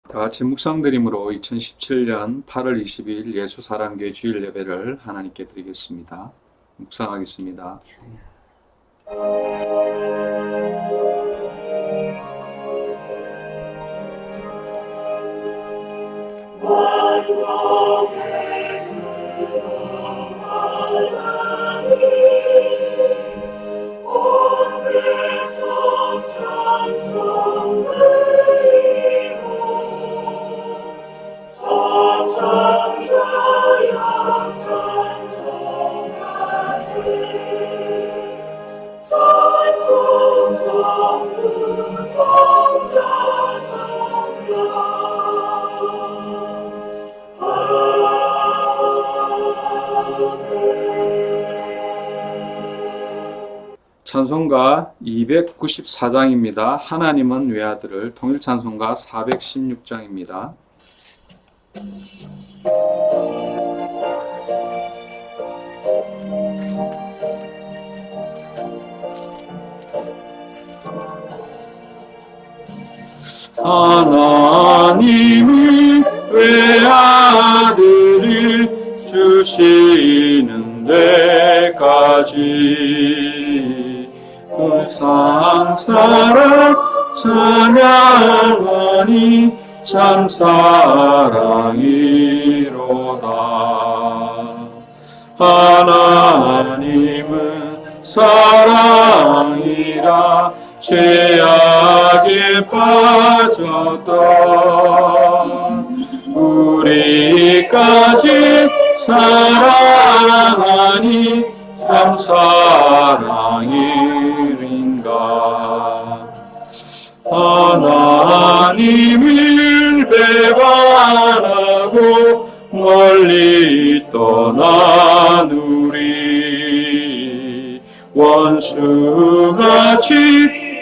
다 같이 묵상드림으로 2017년 8월 20일 예수사랑교회 주일 예배를 하나님께 드리겠습니다. 묵상하겠습니다. 찬송가 294장입니다. 하나님은 외아들을, 통일찬송가 416장입니다. 하나님이 외아들을 주시는 데까지 불상사랑 찬양하니 참 사랑이로다. 하나님은 사랑이라 죄악에 빠졌던 우리까지 사랑하니 참 사랑이인가. 하나님을 배반하고 멀리 떠난 우리 원수같이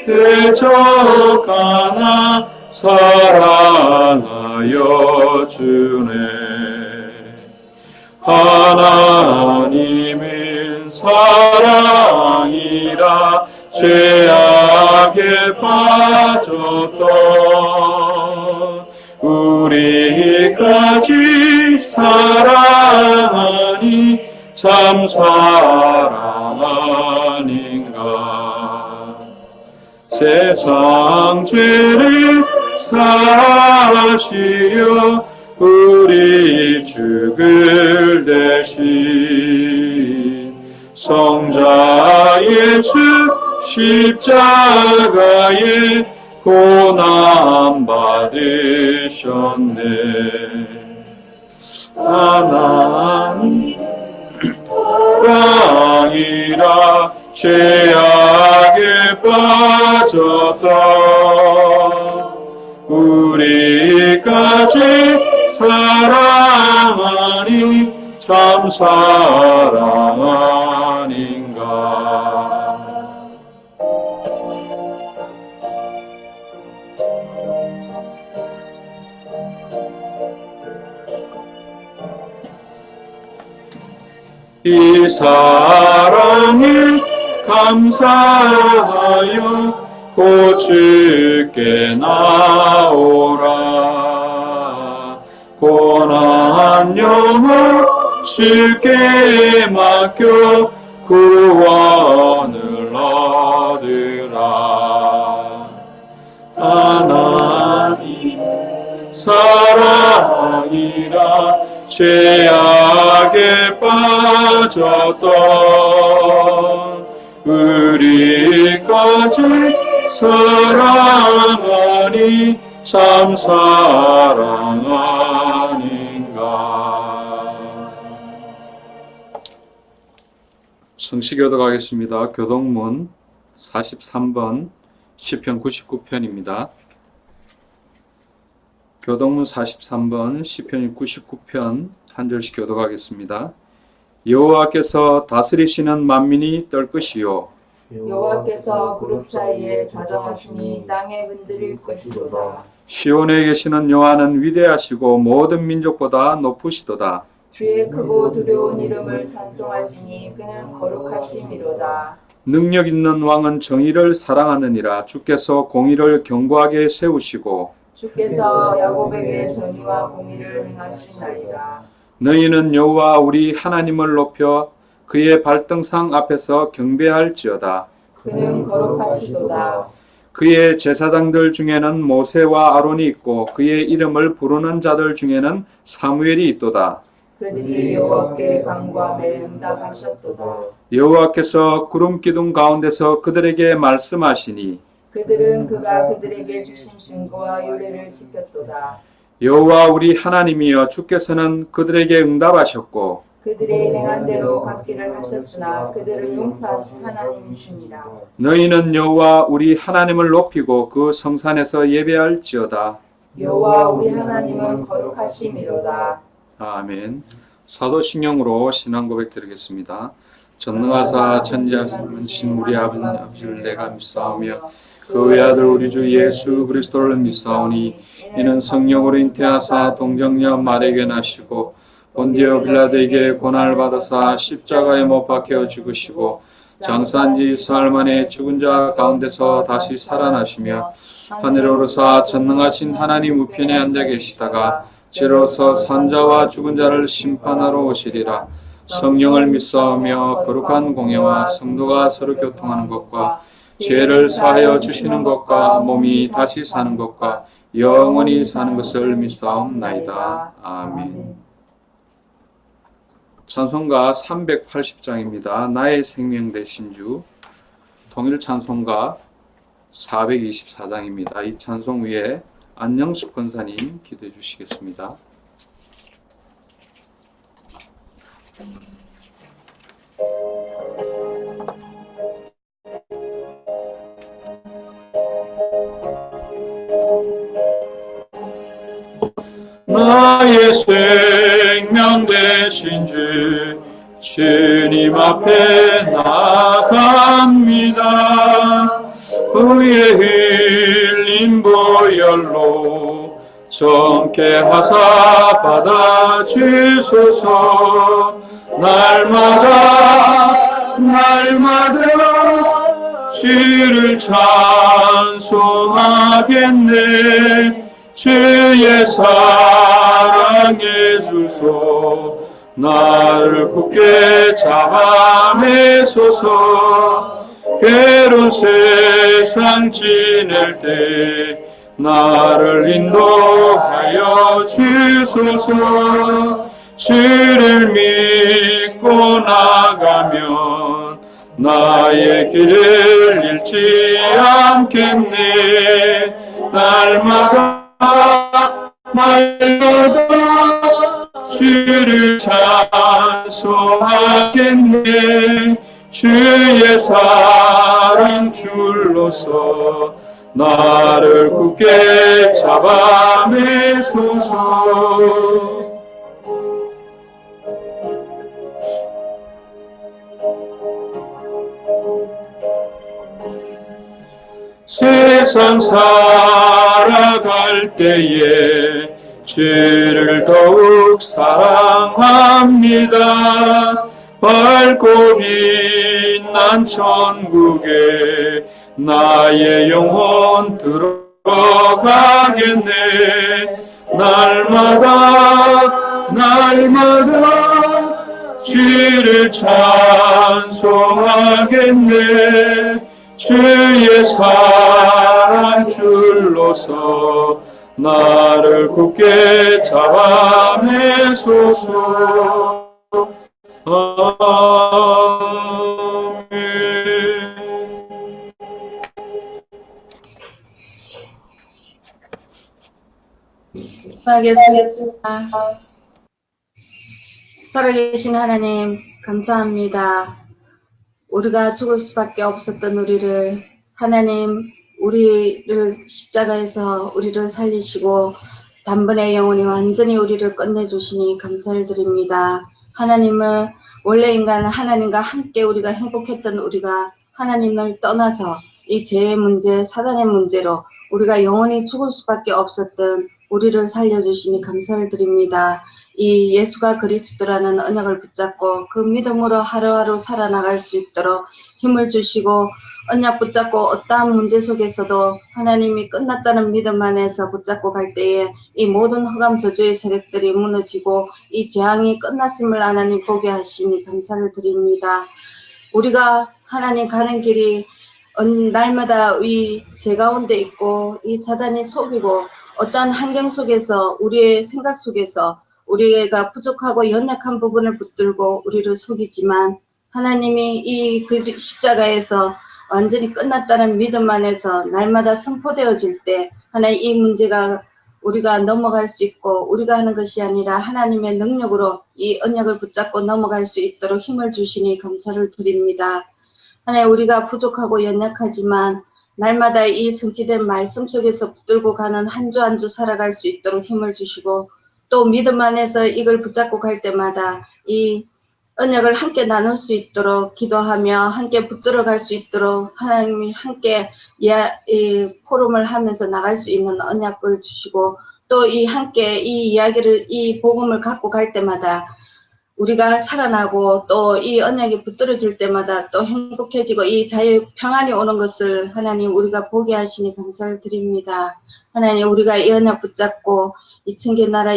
대적하나 사랑하여 주네. 하나님은 사랑이라 죄악에 빠졌던 우리까지 사랑하니 참 사랑 아닌가. 세상 죄를 사시려 우리 죽을 대신 성자 예수 십자가에 고난 받으셨네. 하나님 사랑이라 죄악에 빠졌던 우리까지 사랑하니 참 사랑 아닌가. 이 사랑을 감사하여 곧 주께 나오라. 고난 영혼 주께 맡겨 구원을 얻으라. 하나님 사랑이라 죄악에 빠졌던 우리까지 사랑하니 참 사랑 아닌가. 성시교도 가겠습니다. 교동문 43번 시편 99편입니다. 교동문 43번 시편 99편 한 절씩 교독하겠습니다. 여호와께서 다스리시는 만민이 떨 것이요 여호와께서 그룹 사이에 자정하시니 땅에 흔들릴 것이로다. 시온에 계시는 여호와는 위대하시고 모든 민족보다 높으시도다. 주의 크고 두려운 이름을 찬송할지니 그는 거룩하심이로다. 능력 있는 왕은 정의를 사랑하느니라. 주께서 공의를 견고하게 세우시고 주께서 야곱에게 정의와 공의를 행하시나이다. 너희는 여호와 우리 하나님을 높여 그의 발등상 앞에서 경배할지어다. 그는 거룩하시도다. 그의 제사장들 중에는 모세와 아론이 있고 그의 이름을 부르는 자들 중에는 사무엘이 있도다. 그들이 여호와께 간구하며 응답하셨도다. 여호와께서 구름 기둥 가운데서 그들에게 말씀하시니 그들은 그가 그들에게 주신 증거와 요례를 지켰도다. 여호와 우리 하나님이여 주께서는 그들에게 응답하셨고 그들이 행한 대로 갚기를 하셨으나 그들을 용서하신 하나님이십니다. 너희는 여호와 우리 하나님을 높이고 그 성산에서 예배할지어다. 여호와 우리 하나님은 거룩하심이로다. 아멘. 사도신경으로 신앙 고백 드리겠습니다. 전능하사 천지하신 우리 아버지를 내가 믿사오며 그 외아들 우리 주 예수 그리스도를 믿사오니 이는 성령으로 잉태하사 동정녀 마리아에게 나시고 본디오 빌라도에게 고난을 받으사 십자가에 못 박혀 죽으시고 장사한 지 사흘 만에 죽은 자 가운데서 다시 살아나시며 하늘에 오르사 전능하신 하나님 우편에 앉아 계시다가 지로서 산자와 죽은 자를 심판하러 오시리라. 성령을 믿사오며 거룩한 공예와 성도가 서로 교통하는 것과 죄를 사하여 주시는 것과 몸이 다시 사는 것과 영원히 사는 것을 믿사옵나이다. 아멘. 찬송가 380장입니다. 나의 생명 되신 주. 통일 찬송가 424장입니다. 이 찬송 위에 안영숙 권사님 기도해 주시겠습니다. 나의 생명 되신 주 주님 앞에 나갑니다. 그의 흘린 보혈로 정케 하사 받아주소서. 날마다 주를 찬송하겠네. 주의 사랑해 주소. 나를 굳게 잡아매소서. 괴로운 세상 지낼 때 나를 인도하여 주소서. 주를 믿고 나가면 나의 길을 잃지 않겠네. 날마다 주를 찬송하겠네. 주의 사랑 줄로서 나를 굳게 잡아매소서. 세상 살아갈 때에 주를 더욱 사랑합니다. 밝고 빛난 천국에 나의 영혼 들어가겠네. 날마다 주를 찬송하겠네. 주의 사랑 줄로서 나를 굳게 잡아매소서. 아멘. 기도하겠습니다. 살아계신 하나님, 감사합니다. 우리가 죽을 수밖에 없었던 우리를, 하나님, 우리를 십자가에서 우리를 살리시고 단번에 영원히 완전히 우리를 끝내주시니 감사를 드립니다. 하나님은 원래 인간은 하나님과 함께 우리가 행복했던 우리가 하나님을 떠나서 이 죄의 문제, 사단의 문제로 우리가 영원히 죽을 수밖에 없었던 우리를 살려주시니 감사를 드립니다. 이 예수가 그리스도라는 언약을 붙잡고 그 믿음으로 하루하루 살아나갈 수 있도록 힘을 주시고 언약 붙잡고 어떠한 문제 속에서도 하나님이 끝났다는 믿음 안에서 붙잡고 갈 때에 이 모든 흑암 저주의 세력들이 무너지고 이 재앙이 끝났음을 하나님 보게 하시니 감사를 드립니다. 우리가 하나님 가는 길이 날마다 이 제 가운데 있고 이 사단이 속이고 어떠한 환경 속에서 우리의 생각 속에서 우리가 부족하고 연약한 부분을 붙들고 우리를 속이지만 하나님이 이 십자가에서 완전히 끝났다는 믿음 안에서 날마다 선포되어질 때 하나님 이 문제가 우리가 넘어갈 수 있고 우리가 하는 것이 아니라 하나님의 능력으로 이 언약을 붙잡고 넘어갈 수 있도록 힘을 주시니 감사를 드립니다. 하나님 우리가 부족하고 연약하지만 날마다 이 성취된 말씀 속에서 붙들고 가는 한 주 한 주 살아갈 수 있도록 힘을 주시고 또 믿음 안에서 이걸 붙잡고 갈 때마다 이 언약을 함께 나눌 수 있도록 기도하며 함께 붙들어 갈 수 있도록 하나님이 함께 이 포럼을 하면서 나갈 수 있는 언약을 주시고 또 이 함께 이 이야기를 이 복음을 갖고 갈 때마다 우리가 살아나고 또 이 언약이 붙들어질 때마다 또 행복해지고 이 자유 평안이 오는 것을 하나님 우리가 보게 하시니 감사를 드립니다. 하나님 우리가 이 언약 붙잡고 2000개 나라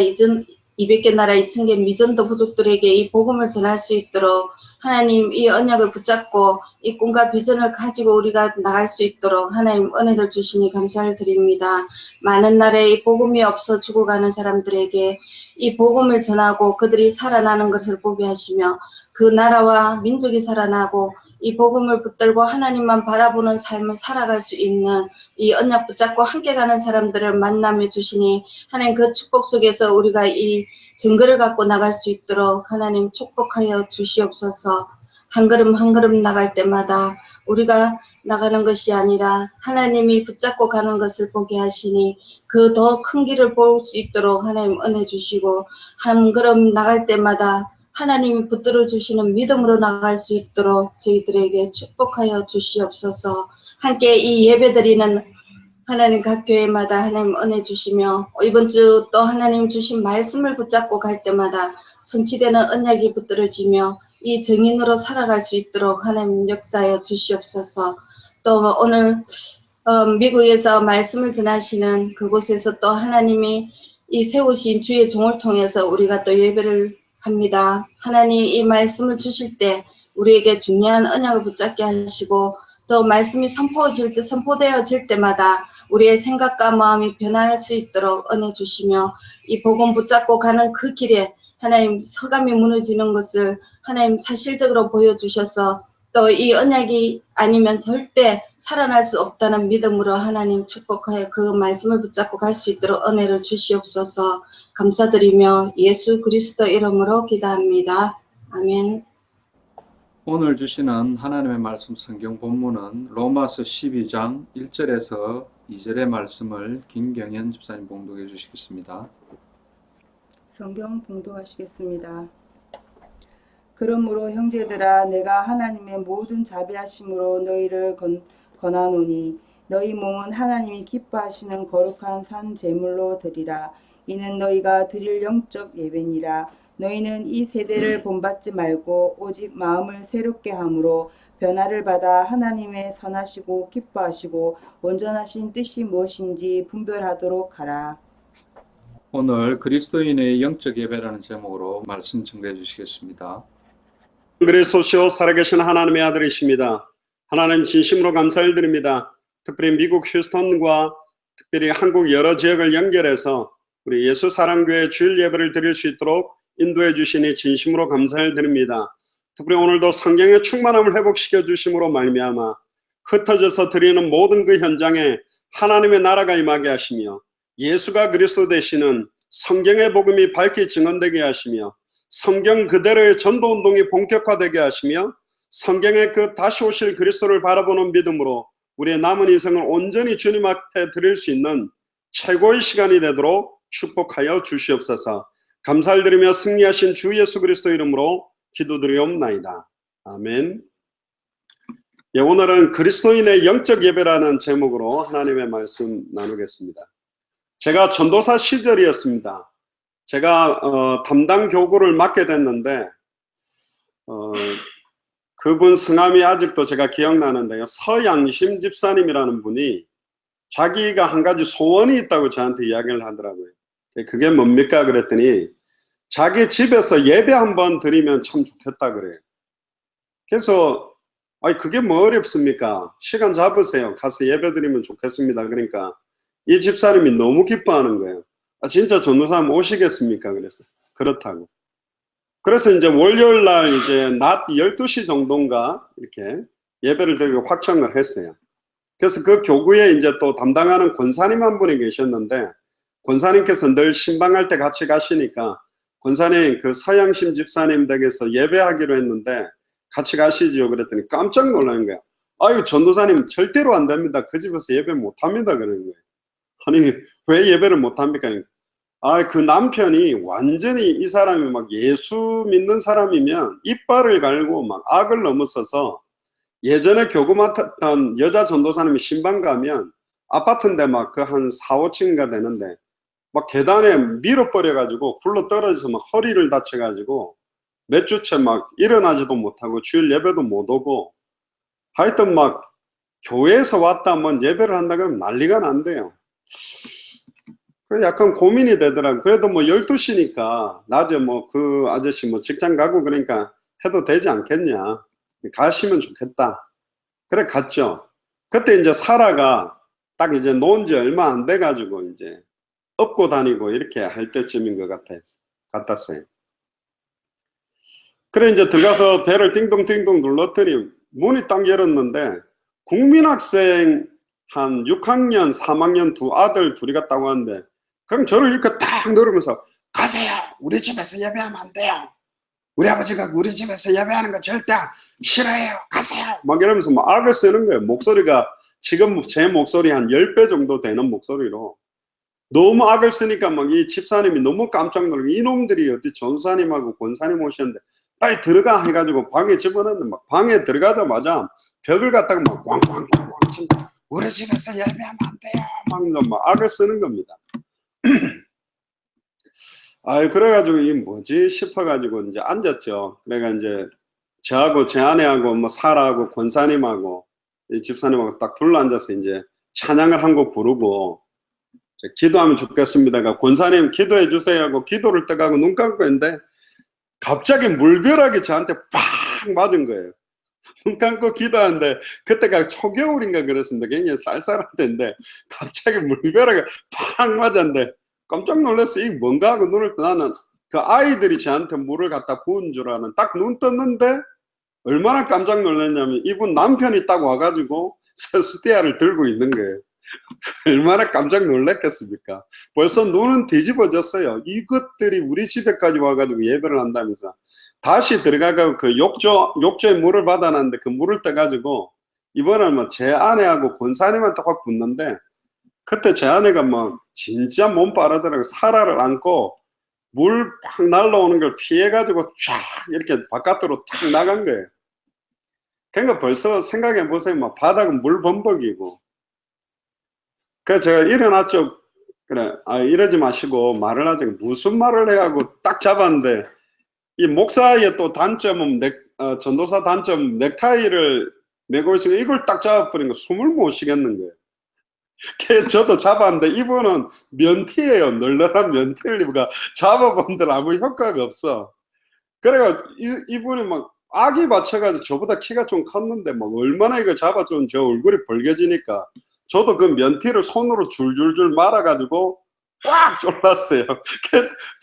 200개 나라 2000개 미전도 부족들에게 이 복음을 전할 수 있도록 하나님 이 언약을 붙잡고 이 꿈과 비전을 가지고 우리가 나갈 수 있도록 하나님 은혜를 주시니 감사를 드립니다. 많은 나라에 이 복음이 없어 죽어가는 사람들에게 이 복음을 전하고 그들이 살아나는 것을 보게 하시며 그 나라와 민족이 살아나고 이 복음을 붙들고 하나님만 바라보는 삶을 살아갈 수 있는 이 언약 붙잡고 함께 가는 사람들을 만나며 주시니 하나님 그 축복 속에서 우리가 이 증거를 갖고 나갈 수 있도록 하나님 축복하여 주시옵소서. 한 걸음 한 걸음 나갈 때마다 우리가 나가는 것이 아니라 하나님이 붙잡고 가는 것을 보게 하시니 그 더 큰 길을 볼 수 있도록 하나님 은혜 주시고 한 걸음 나갈 때마다 하나님이 붙들어 주시는 믿음으로 나갈 수 있도록 저희들에게 축복하여 주시옵소서. 함께 이 예배드리는 하나님 각 교회마다 하나님 은혜 주시며 이번 주 또 하나님 주신 말씀을 붙잡고 갈 때마다 성취되는 언약이 붙들어지며 이 증인으로 살아갈 수 있도록 하나님 역사하여 주시옵소서. 또 오늘 미국에서 말씀을 전하시는 그곳에서 또 하나님이 이 세우신 주의 종을 통해서 우리가 또 예배를 합니다. 하나님 이 말씀을 주실 때 우리에게 중요한 언약을 붙잡게 하시고 또 말씀이 선포되어질 때마다 우리의 생각과 마음이 변할 수 있도록 은혜 주시며 이 복음 붙잡고 가는 그 길에 하나님 서감이 무너지는 것을 하나님 사실적으로 보여주셔서 또 이 언약이 아니면 절대 살아날 수 없다는 믿음으로 하나님 축복하여 그 말씀을 붙잡고 갈 수 있도록 은혜를 주시옵소서. 감사드리며 예수 그리스도 이름으로 기도합니다. 아멘. 오늘 주시는 하나님의 말씀 성경 본문은 로마서 12장 1절에서 2절의 말씀을 김경현 집사님 봉독해 주시겠습니다. 성경 봉독하시겠습니다. 그러므로 형제들아 내가 하나님의 모든 자비하심으로 너희를 권하노니 너희 몸은 하나님이 기뻐하시는 거룩한 산 제물로 드리라. 이는 너희가 드릴 영적 예배니라. 너희는 이 세대를 본받지 말고 오직 마음을 새롭게 함으로 변화를 받아 하나님의 선하시고 기뻐하시고 온전하신 뜻이 무엇인지 분별하도록 하라. 오늘 그리스도인의 영적 예배라는 제목으로 말씀 증거해 주시겠습니다. 그리스도시요 살아계신 하나님의 아들이십니다. 하나님 진심으로 감사를 드립니다. 특별히 미국 휴스턴과 특별히 한국 여러 지역을 연결해서 우리 예수 사랑교회 주일 예배를 드릴 수 있도록 인도해 주시니 진심으로 감사를 드립니다. 특별히 오늘도 성경의 충만함을 회복시켜 주심으로 말미암아 흩어져서 드리는 모든 그 현장에 하나님의 나라가 임하게 하시며 예수가 그리스도 되시는 성경의 복음이 밝히 증언되게 하시며 성경 그대로의 전도운동이 본격화되게 하시며 성경의 그 다시 오실 그리스도를 바라보는 믿음으로 우리의 남은 인생을 온전히 주님 앞에 드릴 수 있는 최고의 시간이 되도록 축복하여 주시옵소서. 감사를 드리며 승리하신 주 예수 그리스도 이름으로 기도드리옵나이다. 아멘. 예, 오늘은 그리스도인의 영적 예배라는 제목으로 하나님의 말씀 나누겠습니다. 제가 전도사 시절이었습니다. 제가 담당 교구를 맡게 됐는데 그분 성함이 아직도 제가 기억나는데요. 서양심 집사님이라는 분이 자기가 한 가지 소원이 있다고 저한테 이야기를 하더라고요. 그게 뭡니까 그랬더니 자기 집에서 예배 한번 드리면 참 좋겠다 그래요. 그래서 아니 그게 뭐 어렵습니까? 시간 잡으세요. 가서 예배 드리면 좋겠습니다. 그러니까 이 집사님이 너무 기뻐하는 거예요. 아, 진짜 전도사님 오시겠습니까? 그래서 그렇다고. 그래서 이제 월요일 날 이제 낮 12시 정도인가 이렇게 예배를 드리고 확정을 했어요. 그래서 그 교구에 이제 또 담당하는 권사님 한 분이 계셨는데 권사님께서 늘 신방할 때 같이 가시니까 권사님 그 서양심 집사님 댁에서 예배하기로 했는데 같이 가시죠. 그랬더니 깜짝 놀라는 거야. 아유 전도사님 절대로 안 됩니다. 그 집에서 예배 못 합니다. 그러는 거예요. 아니 왜 예배를 못 합니까? 아, 그 남편이 완전히 이 사람이 막 예수 믿는 사람이면 이빨을 갈고 막 악을 넘어서서 예전에 교구 맡았던 여자 전도사님이 신방 가면 아파트인데 막 그 한 4, 5층인가 되는데 막 계단에 밀어버려가지고 굴러 떨어져서 막 허리를 다쳐가지고 몇 주째 막 일어나지도 못하고 주일 예배도 못 오고 하여튼 막 교회에서 왔다 면 예배를 한다 그러면 난리가 난대요. 그래서 약간 고민이 되더라고요. 그래도 뭐 12시니까 낮에 뭐 그 아저씨 뭐 직장 가고 그러니까 해도 되지 않겠냐. 가시면 좋겠다. 그래 갔죠. 그때 이제 사라가 딱 이제 놓은 지 얼마 안 돼가지고 이제 업고 다니고 이렇게 할 때쯤인 것 같았어요. 그래 이제 들어가서 배를 띵동띵동 눌렀더니 문이 딱 열었는데 국민학생 한 6학년, 3학년 두 아들 둘이 갔다고 하는데 그럼 저를 이렇게 딱 누르면서 가세요. 우리 집에서 예배하면 안 돼요. 우리 아버지가 우리 집에서 예배하는 거 절대 싫어해요. 가세요. 막 이러면서 막 악을 쓰는 거예요. 목소리가 지금 제 목소리 한 10배 정도 되는 목소리로 너무 악을 쓰니까 막 이 집사님이 너무 깜짝 놀라고 이놈들이 어디 전사님하고 권사님 오셨는데 빨리 들어가 해가지고 방에 집어넣는데 막 방에 들어가자마자 벽을 갖다가 막 꽝꽝꽝꽝 친다. 우리 집에서 예배하면 안 돼요. 막 악을 쓰는 겁니다. 아, 그래가지고 이 뭐지 싶어가지고 이제 앉았죠. 그래가 이제 저하고 제 아내하고 뭐 사라하고 권사님하고 이 집사님하고 딱 둘러 앉아서 이제 찬양을 한 곡 부르고 기도하면 좋겠습니다가 권사님 기도해 주세요 하고 기도를 떠가고 눈 감고 있는데 갑자기 물벼락이 저한테 팍 맞은 거예요. 눈 감고 기도하는데 그때가 초겨울인가 그랬습니다. 굉장히 쌀쌀할 때인데 갑자기 물벼락이 팍 맞았는데 깜짝 놀랐어요. 이게 뭔가 하고 눈을 떠 나는 그 아이들이 저한테 물을 갖다 부은 줄 아는 딱 눈 떴는데 얼마나 깜짝 놀랐냐면 이분 남편이 딱 와가지고 세수대야를 들고 있는 거예요. 얼마나 깜짝 놀랐겠습니까? 벌써 눈은 뒤집어졌어요. 이것들이 우리 집에까지 와가지고 예배를 한다면서 다시 들어가고 그 욕조에 물을 받아놨는데 그 물을 떠가지고 이번에는 뭐 제 아내하고 권사님한테 확 붙는데 그때 제 아내가 막 진짜 몸 빠르더라고요. 사라를 안고 물 팍 날라오는 걸 피해가지고 쫙 이렇게 바깥으로 탁 나간 거예요. 그러니까 벌써 생각해 보세요. 막 바닥은 물 범벅이고. 그래서 제가 일어났죠. 그래, 아, 이러지 마시고 말을 하자. 무슨 말을 해 하고 딱 잡았는데 이 목사의 또 단점은 전도사 단점 넥타이를 메고 있으니까 이걸 딱 잡아버리니까 숨을 못 쉬겠는 거예요. 저도 잡았는데 이분은 면티예요. 널널한 면티를 입으니까 잡아본들 아무 효과가 없어. 그래가 이분이 막 악이 받쳐가지고 저보다 키가 좀 컸는데 막 얼마나 이거 잡아주면 저 얼굴이 벌개지니까 저도 그 면티를 손으로 줄줄줄 말아가지고 꽉 졸랐어요.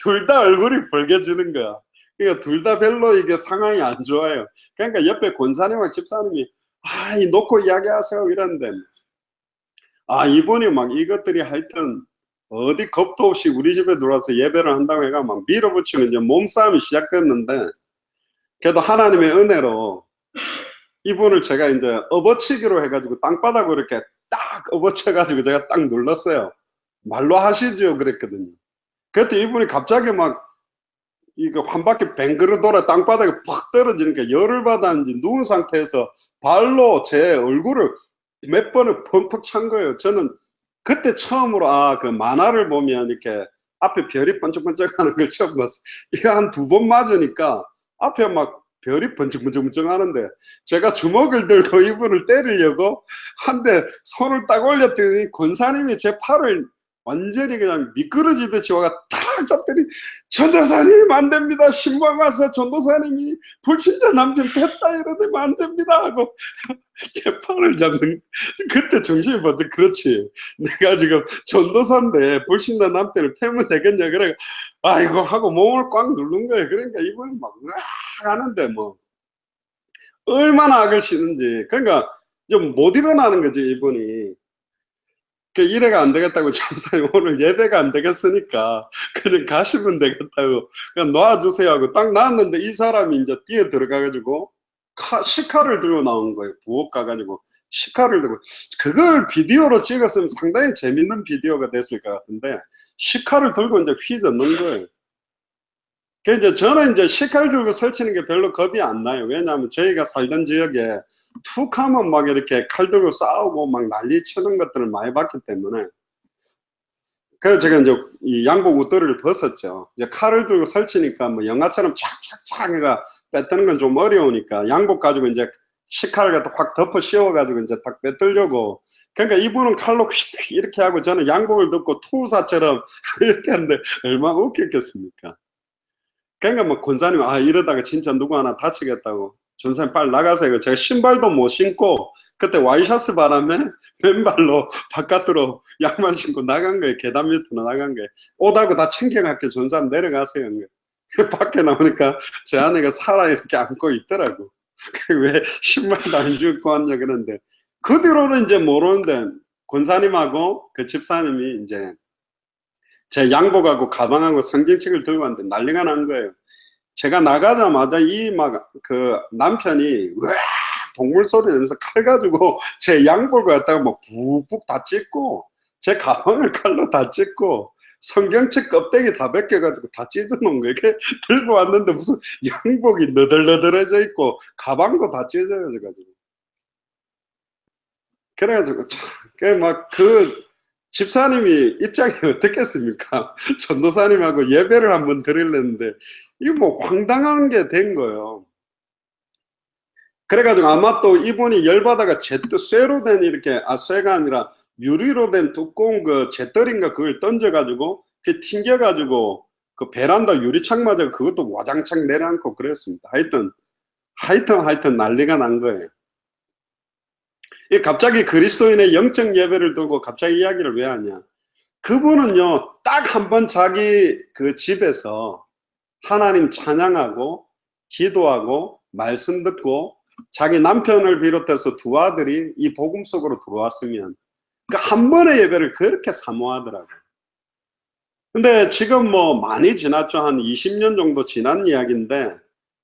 둘 다 얼굴이 벌개지는 거야. 그러니까 둘 다 별로 이게 상황이 안 좋아요. 그러니까 옆에 권사님과 집사님이 아, 이 놓고 이야기하세요 이랬는데 아, 이분이 막 이것들이 하여튼 어디 겁도 없이 우리 집에 들어와서 예배를 한다고 해가 막 밀어붙이고 이제 몸싸움이 시작됐는데 그래도 하나님의 은혜로 이분을 제가 이제 업어치기로 해가지고 땅바닥으로 이렇게 딱 업어쳐가지고 제가 딱 눌렀어요. 말로 하시죠 그랬거든요. 그때 이분이 갑자기 막 이거 한 바퀴 뱅그르 돌아 땅바닥에 팍 떨어지니까 열을 받았는지 누운 상태에서 발로 제 얼굴을 몇 번을 펑펑 찬 거예요. 저는 그때 처음으로 아, 그 만화를 보면 이렇게 앞에 별이 번쩍번쩍하는 걸 처음 봤어요. 이거 한 2번 맞으니까 앞에 막 별이 번쩍번쩍 하는데 제가 주먹을 들고 이분을 때리려고 한데 손을 딱 올렸더니 권사님이 제 팔을 완전히 그냥 미끄러지듯이 와가 탁 잡더니 전도사님 안 됩니다. 신방 와서 전도사님이 불신자 남편 뺐다 이러면 안 됩니다 하고 제 팔을 잡는. 그때 정신이 번쩍. 그렇지, 내가 지금 전도사인데 불신자 남편을 패면 되겠냐. 그래 아이고 하고 몸을 꽉 누른 거예요. 그러니까 이분이 막 으악 하는데 뭐 얼마나 악을 쓰는지. 그러니까 좀 못 일어나는 거지 이분이. 이래가 안 되겠다고 전사님 오늘 예배가 안 되겠으니까 그냥 가시면 되겠다고 그냥 놔주세요 하고 딱 놨는데 이 사람이 이제 뛰어 들어가가지고 시카를 들고 나온 거예요. 부엌 가가지고 시카를 들고. 그걸 비디오로 찍었으면 상당히 재밌는 비디오가 됐을 것 같은데 시카를 들고 이제 휘젓는 거예요. 그래서 이제 저는 이제 시카를 들고 설치는 게 별로 겁이 안 나요. 왜냐하면 저희가 살던 지역에 툭 하면 막 이렇게 칼 들고 싸우고 막 난리 치는 것들을 많이 봤기 때문에. 그래서 제가 이제 이 양복 옷들을 벗었죠. 이제 칼을 들고 설치니까 뭐 영화처럼 착착착 해가 뺏드는 건 좀 어려우니까 양복 가지고 이제 시칼을 갖다 확 덮어 씌워가지고 이제 딱 뺏들려고. 그러니까 이분은 칼로 휙 이렇게 하고 저는 양복을 덮고 투사처럼 이렇게 하는데 얼마나 웃겼겠습니까? 그러니까 뭐 권사님 이러다가 진짜 누구 하나 다치겠다고 전사님 빨리 나가세요. 제가 신발도 못 신고 그때 와이셔츠 바람에 맨발로 바깥으로 양말 신고 나간 거예요. 계단 밑으로 나간 거예요. 옷하고 다 챙겨갈게요. 전사님 내려가세요. 밖에 나오니까 제 아내가 살아 이렇게 안고 있더라고. 왜 신발도 안 신고 왔냐 그러는데 그 뒤로는 이제 모르는데 권사님하고 그 집사님이 이제 제 양복하고 가방하고 성경책을 들고 왔는데 난리가 난 거예요. 제가 나가자마자 이 막 그 남편이 와 동물 소리 내면서 칼 가지고 제 양복을 갖다가 막 푹푹 다 찢고 제 가방을 칼로 다 찢고 성경책 껍데기 다 벗겨가지고 다 찢어놓은 거 이렇게 들고 왔는데 무슨 양복이 너덜너덜해져 있고 가방도 다 찢어져가지고. 그래가지고 막 그 집사님이 입장이 어떻겠습니까? 전도사님하고 예배를 한번 드리려는데 이거 뭐 황당한 게 된 거예요. 그래가지고 아마 또 이분이 열받아가 쇠로 된 이렇게 쇠가 아니라 유리로 된 두꺼운 그 잿더리인가 그걸 던져가지고 그 튕겨가지고 그 베란다 유리창 맞아 그것도 와장창 내려앉고 그랬습니다. 하여튼 난리가 난 거예요. 갑자기 그리스도인의 영적 예배를 두고 갑자기 이야기를 왜 하냐. 그분은요 딱 한 번 자기 그 집에서 하나님 찬양하고 기도하고 말씀 듣고 자기 남편을 비롯해서 2 아들이 이 복음 속으로 들어왔으면 그 한 번의 예배를 그렇게 사모하더라고요. 근데 지금 뭐 많이 지났죠. 한 20년 정도 지난 이야기인데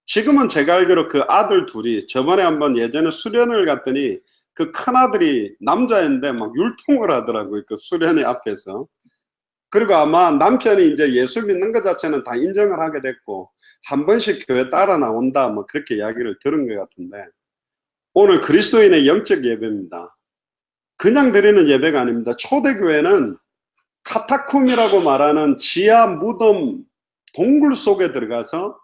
지금은 제가 알기로 그 아들 2이 저번에 한번 예전에 수련을 갔더니 그 큰아들이 남자인데 막 율동을 하더라고요. 그 수련회 앞에서. 그리고 아마 남편이 이제 예수 믿는 것 자체는 다 인정을 하게 됐고 한 번씩 교회 따라 나온다 뭐 그렇게 이야기를 들은 것 같은데 오늘 그리스도인의 영적 예배입니다. 그냥 드리는 예배가 아닙니다. 초대교회는 카타콤이라고 말하는 지하 무덤 동굴 속에 들어가서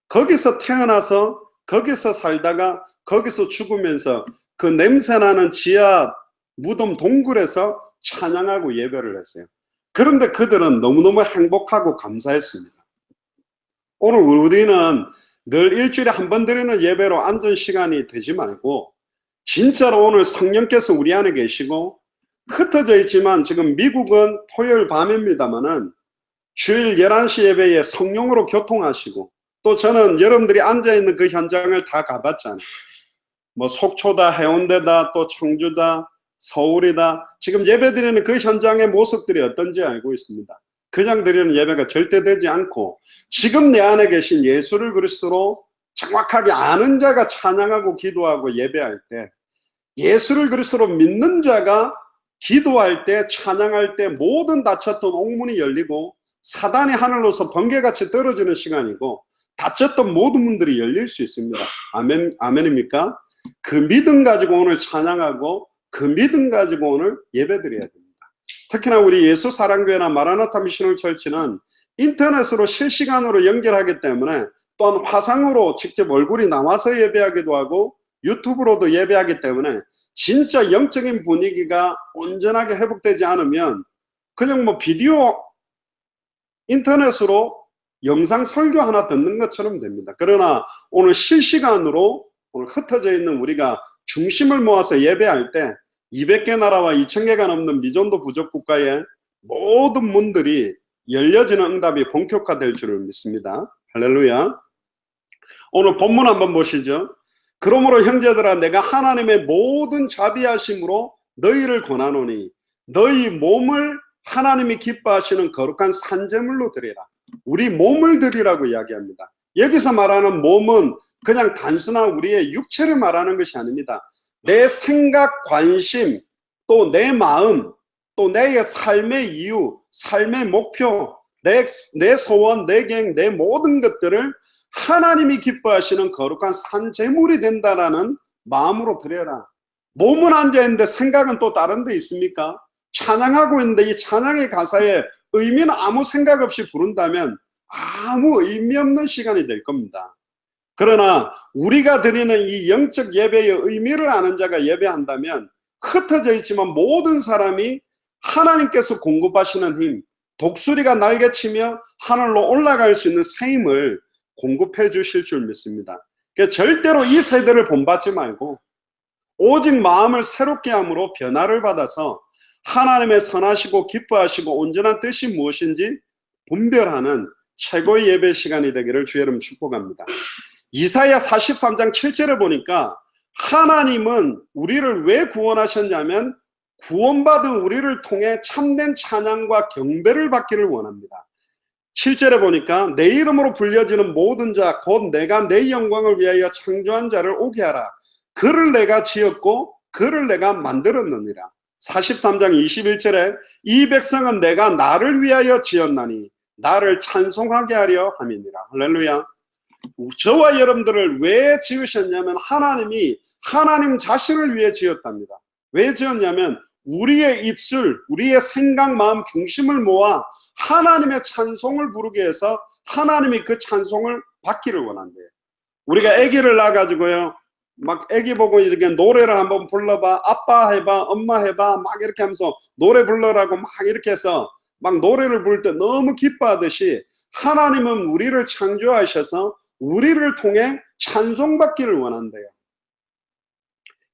거기서 태어나서 거기서 살다가 거기서 죽으면서 그 냄새나는 지하 무덤 동굴에서 찬양하고 예배를 했어요. 그런데 그들은 너무너무 행복하고 감사했습니다. 오늘 우리는 늘 일주일에 한 번 드리는 예배로 앉은 시간이 되지 말고 진짜로 오늘 성령께서 우리 안에 계시고 흩어져 있지만 지금 미국은 토요일 밤입니다만은 주일 11시 예배에 성령으로 교통하시고 또 저는 여러분들이 앉아있는 그 현장을 다 가봤잖아요. 뭐 속초다 해운대다 또 청주다 서울이다 지금 예배드리는 그 현장의 모습들이 어떤지 알고 있습니다. 그냥 드리는 예배가 절대 되지 않고 지금 내 안에 계신 예수를 그리스도로 정확하게 아는 자가 찬양하고 기도하고 예배할 때 예수를 그리스도로 믿는 자가 기도할 때 찬양할 때 모든 닫혔던 옥문이 열리고 사단이 하늘로서 번개같이 떨어지는 시간이고 닫혔던 모든 문들이 열릴 수 있습니다. 아멘입니까? 그 믿음 가지고 오늘 찬양하고 그 믿음 가지고 오늘 예배드려야 됩니다. 특히나 우리 예수 사랑교회나 마라나타 미션홀 철치는 인터넷으로 실시간으로 연결하기 때문에, 또한 화상으로 직접 얼굴이 나와서 예배하기도 하고 유튜브로도 예배하기 때문에 진짜 영적인 분위기가 온전하게 회복되지 않으면 그냥 뭐 비디오 인터넷으로 영상 설교 하나 듣는 것처럼 됩니다. 그러나 오늘 실시간으로 오늘 흩어져 있는 우리가 중심을 모아서 예배할 때 200개 나라와 2000개가 넘는 미전도 부족 국가의 모든 문들이 열려지는 응답이 본격화될 줄을 믿습니다. 할렐루야. 오늘 본문 한번 보시죠. 그러므로 형제들아, 내가 하나님의 모든 자비하심으로 너희를 권하노니 너희 몸을 하나님이 기뻐하시는 거룩한 산제물로 드리라. 우리 몸을 드리라고 이야기합니다. 여기서 말하는 몸은 그냥 단순한 우리의 육체를 말하는 것이 아닙니다. 내 생각, 관심, 또 내 마음, 또 내 삶의 이유, 삶의 목표, 내 소원, 내 계획, 내 모든 것들을 하나님이 기뻐하시는 거룩한 산제물이 된다라는 마음으로 드려라. 몸은 앉아있는데 생각은 또 다른 데 있습니까? 찬양하고 있는데 이 찬양의 가사에 의미는 아무 생각 없이 부른다면 아무 의미 없는 시간이 될 겁니다. 그러나 우리가 드리는 이 영적 예배의 의미를 아는 자가 예배한다면 흩어져 있지만 모든 사람이 하나님께서 공급하시는 힘, 독수리가 날개치며 하늘로 올라갈 수 있는 새 힘을 공급해 주실 줄 믿습니다. 그러니까 절대로 이 세대를 본받지 말고 오직 마음을 새롭게 함으로 변화를 받아서 하나님의 선하시고 기뻐하시고 온전한 뜻이 무엇인지 분별하는 최고의 예배 시간이 되기를 주의 이름 축복합니다. 이사야 43장 7절에 보니까 하나님은 우리를 왜 구원하셨냐면 구원받은 우리를 통해 참된 찬양과 경배를 받기를 원합니다. 7절에 보니까 내 이름으로 불려지는 모든 자 곧 내가 내 영광을 위하여 창조한 자를 오게 하라. 그를 내가 지었고 그를 내가 만들었느니라. 43장 21절에 이 백성은 내가 나를 위하여 지었나니 나를 찬송하게 하려 함이니라. 할렐루야. 저와 여러분들을 왜 지으셨냐면 하나님이 하나님 자신을 위해 지었답니다. 왜 지었냐면 우리의 입술, 우리의 생각, 마음 중심을 모아 하나님의 찬송을 부르게 해서 하나님이 그 찬송을 받기를 원한대요. 우리가 아기를 낳아가지고요, 막 아기 보고 이렇게 노래를 한번 불러봐, 아빠 해봐, 엄마 해봐, 막 이렇게 하면서 노래 불러라고 막 이렇게 해서 막 노래를 부를 때 너무 기뻐하듯이 하나님은 우리를 창조하셔서 우리를 통해 찬송받기를 원한대요.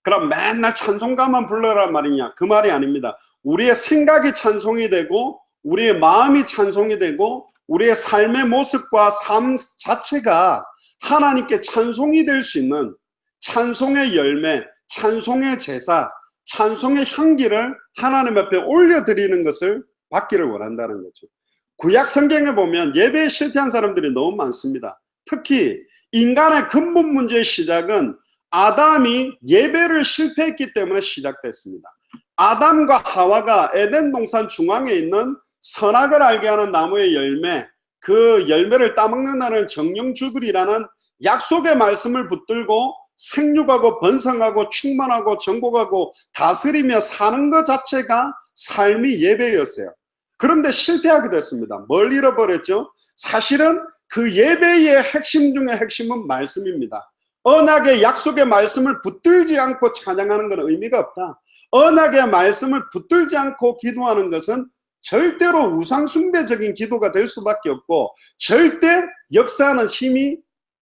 그럼 맨날 찬송가만 불러란 말이냐? 그 말이 아닙니다. 우리의 생각이 찬송이 되고 우리의 마음이 찬송이 되고 우리의 삶의 모습과 삶 자체가 하나님께 찬송이 될 수 있는 찬송의 열매, 찬송의 제사, 찬송의 향기를 하나님 앞에 올려드리는 것을 받기를 원한다는 거죠. 구약 성경에 보면 예배에 실패한 사람들이 너무 많습니다. 특히 인간의 근본 문제의 시작은 아담이 예배를 실패했기 때문에 시작됐습니다. 아담과 하와가 에덴 동산 중앙에 있는 선악을 알게 하는 나무의 열매, 그 열매를 따먹는다는 정령주들이라는 약속의 말씀을 붙들고 생육하고 번성하고 충만하고 정복하고 다스리며 사는 것 자체가 삶이 예배였어요. 그런데 실패하게 됐습니다. 뭘 잃어버렸죠? 사실은 그 예배의 핵심 중에 핵심은 말씀입니다. 언약의 약속의 말씀을 붙들지 않고 찬양하는 건 의미가 없다. 언약의 말씀을 붙들지 않고 기도하는 것은 절대로 우상숭배적인 기도가 될 수밖에 없고 절대 역사하는 힘이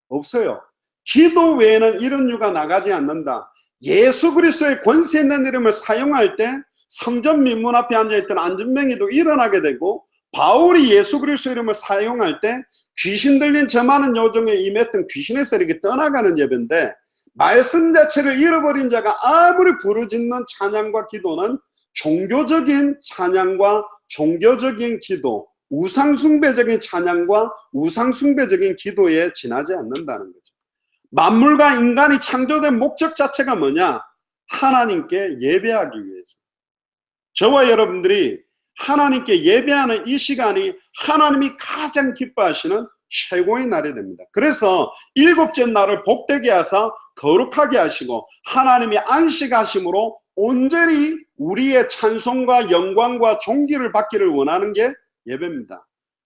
없어요. 기도 외에는 이런 유가 나가지 않는다. 예수 그리스도의 권세 있는 이름을 사용할 때 성전 민문 앞에 앉아있던 안전뱅이도 일어나게 되고, 바울이 예수 그리스도 이름을 사용할 때 귀신 들린 저 많은 요정에 임했던 귀신의 세력이 떠나가는 예배인데, 말씀 자체를 잃어버린 자가 아무리 부르짖는 찬양과 기도는 종교적인 찬양과 종교적인 기도, 우상숭배적인 찬양과 우상숭배적인 기도에 지나지 않는다는 거죠. 만물과 인간이 창조된 목적 자체가 뭐냐? 하나님께 예배하기 위해서. 저와 여러분들이 하나님께 예배하는 이 시간이 하나님이 가장 기뻐하시는 최고의 날이 됩니다. 그래서 일곱째 날을 복되게 하사 거룩하게 하시고 하나님이 안식하심으로 온전히 우리의 찬송과 영광과 존귀를 받기를 원하는 게 예배입니다.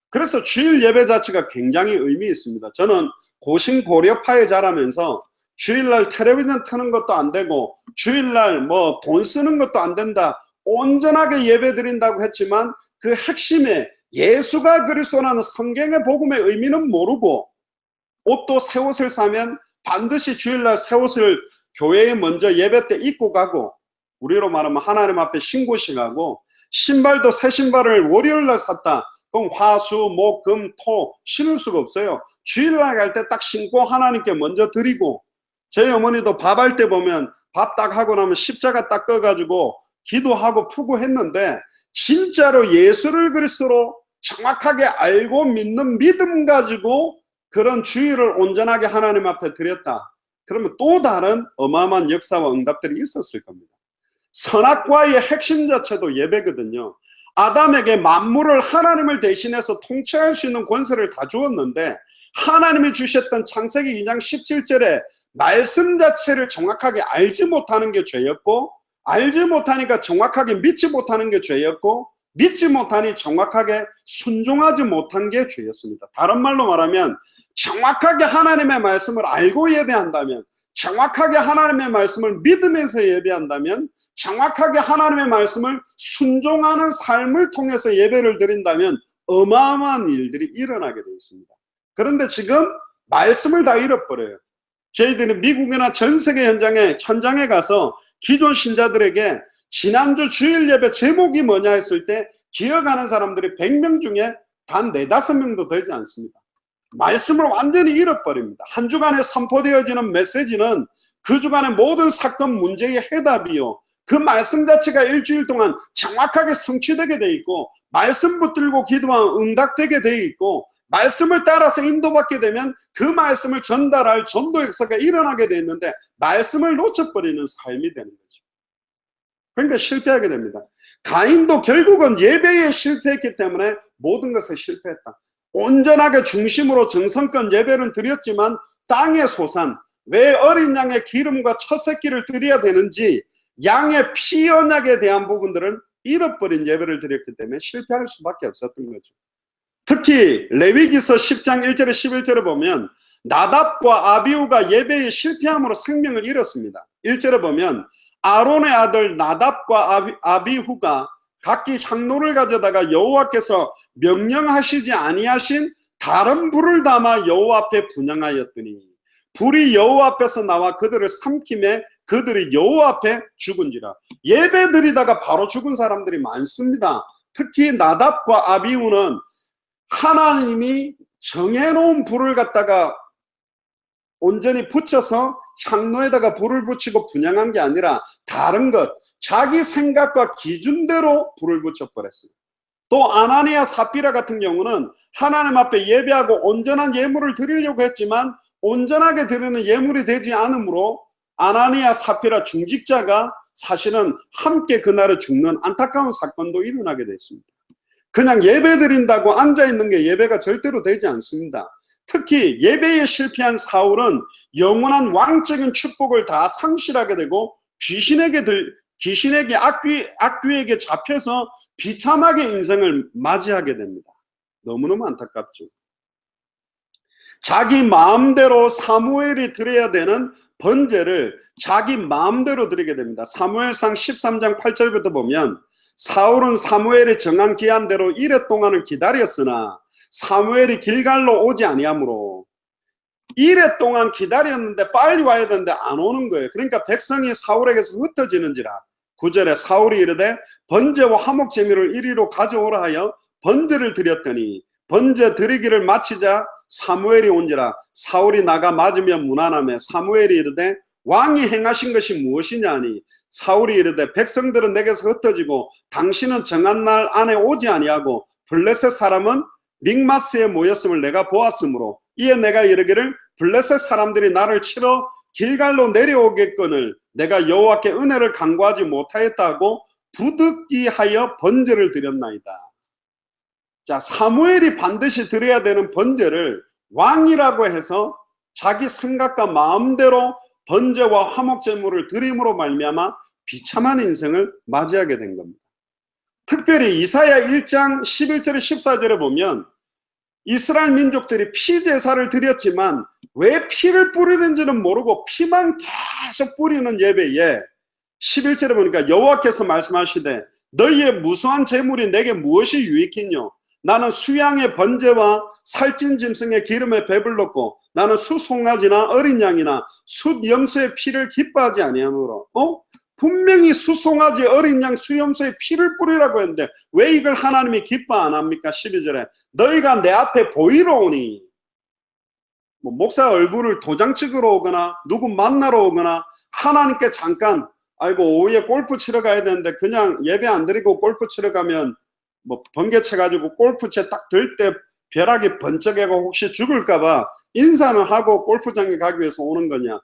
그래서 주일 예배 자체가 굉장히 의미 있습니다. 저는 고신고려파에 자라면서 주일날 텔레비전 트는 것도 안 되고 주일날 뭐 돈 쓰는 것도 안 된다, 온전하게 예배 드린다고 했지만 그 핵심에 예수가 그리스도라는 성경의 복음의 의미는 모르고, 옷도 새 옷을 사면 반드시 주일날 새 옷을 교회에 먼저 예배 때 입고 가고, 우리로 말하면 하나님 앞에 신고식 하고, 신발도 새 신발을 월요일날 샀다 그럼 화수 목 금 토 신을 수가 없어요. 주일날 갈 때 딱 신고 하나님께 먼저 드리고, 저희 어머니도 밥할 때 보면 밥 딱 하고 나면 십자가 딱 꺼가지고 기도하고 푸고 했는데, 진짜로 예수를 그리스도로 정확하게 알고 믿는 믿음 가지고 그런 주일을 온전하게 하나님 앞에 드렸다 그러면 또 다른 어마어마한 역사와 응답들이 있었을 겁니다. 선악과의 핵심 자체도 예배거든요. 아담에게 만물을 하나님을 대신해서 통치할 수 있는 권세를 다 주었는데, 하나님이 주셨던 창세기 2장 17절에 말씀 자체를 정확하게 알지 못하는 게 죄였고, 알지 못하니까 정확하게 믿지 못하는 게 죄였고, 믿지 못하니 정확하게 순종하지 못한 게 죄였습니다. 다른 말로 말하면 정확하게 하나님의 말씀을 알고 예배한다면, 정확하게 하나님의 말씀을 믿으면서 예배한다면, 정확하게 하나님의 말씀을 순종하는 삶을 통해서 예배를 드린다면 어마어마한 일들이 일어나게 되어 있습니다. 그런데 지금 말씀을 다 잃어버려요. 저희들이 미국이나 전 세계 현장에 가서 기존 신자들에게 지난주 주일 예배 제목이 뭐냐 했을 때 기억하는 사람들이 100명 중에 단 4-5명도 되지 않습니다. 말씀을 완전히 잃어버립니다. 한 주간에 선포되어지는 메시지는 그 주간의 모든 사건 문제의 해답이요, 그 말씀 자체가 일주일 동안 정확하게 성취되게 돼 있고, 말씀 붙들고 기도하면 응답되게 돼 있고, 말씀을 따라서 인도받게 되면 그 말씀을 전달할 전도 역사가 일어나게 돼 있는데, 말씀을 놓쳐버리는 삶이 되는 거죠. 그러니까 실패하게 됩니다. 가인도 결국은 예배에 실패했기 때문에 모든 것에 실패했다. 온전하게 중심으로 정성껏 예배를 드렸지만 땅의 소산, 왜 어린 양의 기름과 첫 새끼를 드려야 되는지, 양의 피 언약에 대한 부분들은 잃어버린 예배를 드렸기 때문에 실패할 수밖에 없었던 거죠. 특히 레위기서 10장 1절에 11절에 보면 나답과 아비후가 예배에 실패함으로 생명을 잃었습니다. 1절에 보면 아론의 아들 나답과 아비후가 각기 향로를 가져다가 여호와께서 명령하시지 아니하신 다른 불을 담아 여호와 앞에 분향하였더니 불이 여호와 앞에서 나와 그들을 삼킴에 그들이 여호와 앞에 죽은지라. 예배 드리다가 바로 죽은 사람들이 많습니다. 특히 나답과 아비후는 하나님이 정해놓은 불을 갖다가 온전히 붙여서 향로에다가 불을 붙이고 분향한 게 아니라 다른 것, 자기 생각과 기준대로 불을 붙여버렸어요. 또 아나니아 사피라 같은 경우는 하나님 앞에 예배하고 온전한 예물을 드리려고 했지만 온전하게 드리는 예물이 되지 않으므로 아나니아 사피라 중직자가 사실은 함께 그날에 죽는 안타까운 사건도 일어나게 됐습니다. 그냥 예배 드린다고 앉아있는 게 예배가 절대로 되지 않습니다. 특히 예배에 실패한 사울은 영원한 왕적인 축복을 다 상실하게 되고 귀신에게 악귀에게 잡혀서 비참하게 인생을 맞이하게 됩니다. 너무너무 안타깝죠. 자기 마음대로 사무엘이 드려야 되는 번제를 자기 마음대로 드리게 됩니다. 사무엘상 13장 8절부터 보면 사울은 사무엘이 정한 기한대로 이레 동안을 기다렸으나 사무엘이 길갈로 오지 아니하므로 이레 동안 기다렸는데 빨리 와야 되는데 안 오는 거예요. 그러니까 백성이 사울에게서 흩어지는지라. 9절에 사울이 이르되 번제와 화목제물을 이리로 가져오라 하여 번제를 드렸더니 번제 드리기를 마치자 사무엘이 온지라. 사울이 나가 맞으며 무난하며 사무엘이 이르되 왕이 행하신 것이 무엇이냐 하니 사울이 이르되 백성들은 내게서 흩어지고 당신은 정한 날 안에 오지 아니하고 블레셋 사람은 믹마스에 모였음을 내가 보았으므로 이에 내가 이르기를 블레셋 사람들이 나를 치러 길갈로 내려오겠거늘 내가 여호와께 은혜를 간구하지 못하였다고 부득이하여 번제를 드렸나이다. 자, 사무엘이 반드시 드려야 되는 번제를 왕이라고 해서 자기 생각과 마음대로 번제와 화목제물을 드림으로 말미암아 비참한 인생을 맞이하게 된 겁니다. 특별히 이사야 1장 11절에 14절에 보면 이스라엘 민족들이 피 제사를 드렸지만 왜 피를 뿌리는지는 모르고 피만 계속 뿌리는 예배에 11절에 보니까 여호와께서 말씀하시되 너희의 무수한 재물이 내게 무엇이 유익이뇨? 나는 수양의 번제와 살찐 짐승의 기름에 배불렀고 나는 수송아지나 어린 양이나 숫염소의 피를 기뻐하지 아니하므로 분명히 수송아지 어린 양 수염소의 피를 뿌리라고 했는데 왜 이걸 하나님이 기뻐 안 합니까? 12절에 너희가 내 앞에 보이러 오니 목사 얼굴을 도장 찍으러 오거나 누구 만나러 오거나 하나님께 잠깐 아이고 오후에 골프 치러 가야 되는데 그냥 예배 안 드리고 골프 치러 가면 뭐 번개 쳐가지고 골프채 딱 들 때 벼락이 번쩍하고 혹시 죽을까봐 인사는 하고 골프장에 가기 위해서 오는 거냐?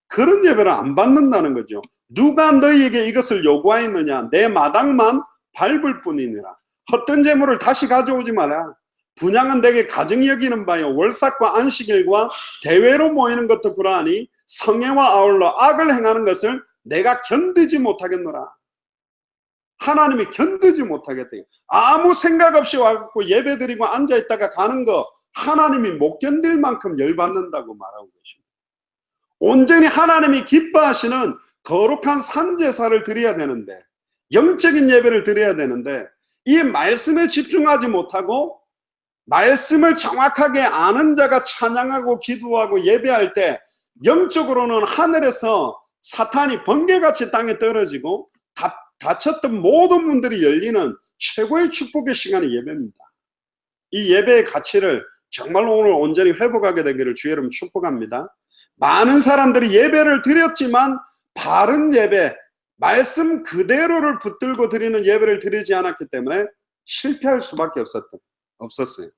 그런 예배를 안 받는다는 거죠. 누가 너희에게 이것을 요구하였느냐? 내 마당만 밟을 뿐이니라. 헛된 재물을 다시 가져오지 마라. 분향은 내게 가증히 여기는 바요 월삭과 안식일과 대회로 모이는 것도 그러하니 성회와 아울러 악을 행하는 것을 내가 견디지 못하겠노라. 하나님이 견디지 못하겠대요. 아무 생각 없이 와갖고 예배드리고 앉아있다가 가는 거 하나님이 못 견딜 만큼 열받는다고 말하고 계십니다. 온전히 하나님이 기뻐하시는 거룩한 산제사를 드려야 되는데 영적인 예배를 드려야 되는데 이 말씀에 집중하지 못하고 말씀을 정확하게 아는 자가 찬양하고 기도하고 예배할 때 영적으로는 하늘에서 사탄이 번개같이 땅에 떨어지고 닫혔던 모든 문들이 열리는 최고의 축복의 시간이 예배입니다. 이 예배의 가치를 정말로 오늘 온전히 회복하게 되기를 주의 이름 축복합니다. 많은 사람들이 예배를 드렸지만 바른 예배, 말씀 그대로를 붙들고 드리는 예배를 드리지 않았기 때문에 실패할 수밖에 없었어요.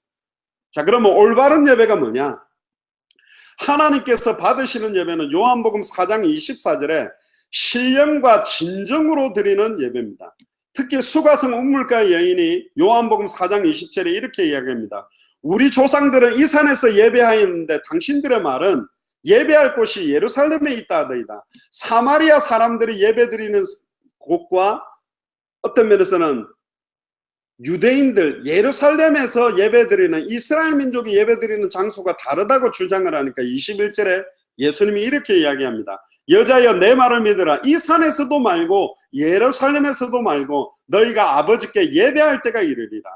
자, 그러면 올바른 예배가 뭐냐? 하나님께서 받으시는 예배는 요한복음 4장 24절에 신령과 진정으로 드리는 예배입니다. 특히 수가성 운물가 여인이 요한복음 4장 20절에 이렇게 이야기합니다. 우리 조상들은 이 산에서 예배하였는데 당신들의 말은 예배할 곳이 예루살렘에 있다 하더이다. 사마리아 사람들이 예배드리는 곳과 어떤 면에서는 유대인들 예루살렘에서 예배드리는 이스라엘 민족이 예배드리는 장소가 다르다고 주장을 하니까 21절에 예수님이 이렇게 이야기합니다. 여자여 내 말을 믿으라. 이 산에서도 말고 예루살렘에서도 말고 너희가 아버지께 예배할 때가 이르리라.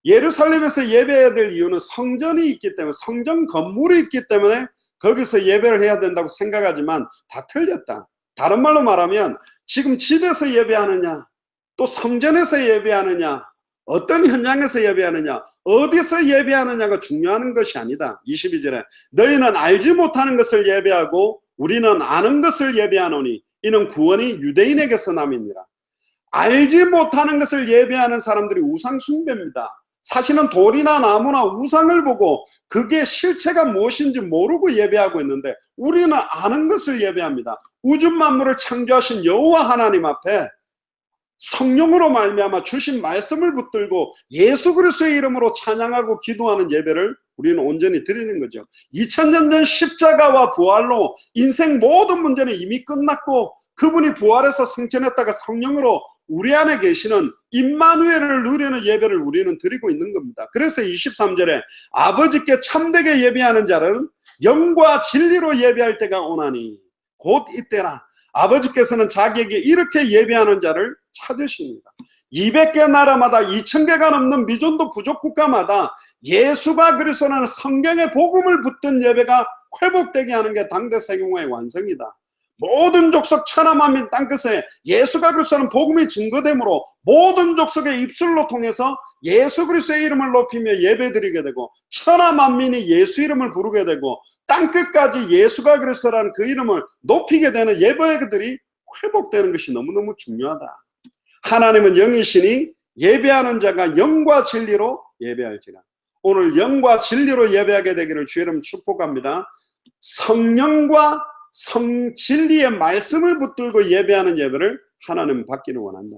예루살렘에서 예배해야 될 이유는 성전이 있기 때문에 성전 건물이 있기 때문에 거기서 예배를 해야 된다고 생각하지만 다 틀렸다. 다른 말로 말하면 지금 집에서 예배하느냐 또 성전에서 예배하느냐 어떤 현장에서 예배하느냐 어디서 예배하느냐가 중요한 것이 아니다. 22절에 너희는 알지 못하는 것을 예배하고 우리는 아는 것을 예배하노니 이는 구원이 유대인에게서 남이니라. 알지 못하는 것을 예배하는 사람들이 우상 숭배입니다. 사실은 돌이나 나무나 우상을 보고 그게 실체가 무엇인지 모르고 예배하고 있는데 우리는 아는 것을 예배합니다. 우주 만물을 창조하신 여호와 하나님 앞에 성령으로 말미암아 주신 말씀을 붙들고 예수 그리스도의 이름으로 찬양하고 기도하는 예배를 우리는 온전히 드리는 거죠. 2000년 전 십자가와 부활로 인생 모든 문제는 이미 끝났고 그분이 부활해서 승천했다가 성령으로 우리 안에 계시는 임마누엘을 누리는 예배를 우리는 드리고 있는 겁니다. 그래서 23절에 아버지께 참되게 예배하는 자는 영과 진리로 예배할 때가 오나니 곧 이때라. 아버지께서는 자기에게 이렇게 예배하는 자를 찾으십니다. 200개 나라마다 2000개가 넘는 미존도 부족 국가마다 예수가 그리스도라는 성경의 복음을 붙든 예배가 회복되게 하는 게 당대 세계화의 완성이다. 모든 족속 천하 만민 땅끝에 예수가 그리스도라는 복음이 증거되므로 모든 족속의 입술로 통해서 예수 그리스도의 이름을 높이며 예배드리게 되고 천하 만민이 예수 이름을 부르게 되고 땅끝까지 예수가 그리스도라는 그 이름을 높이게 되는 예배들이 회복되는 것이 너무너무 중요하다. 하나님은 영이시니 예배하는 자가 영과 진리로 예배할지라. 오늘 영과 진리로 예배하게 되기를 주의 이름 축복합니다. 성령과 진리의 말씀을 붙들고 예배하는 예배를 하나님은 받기를 원한다.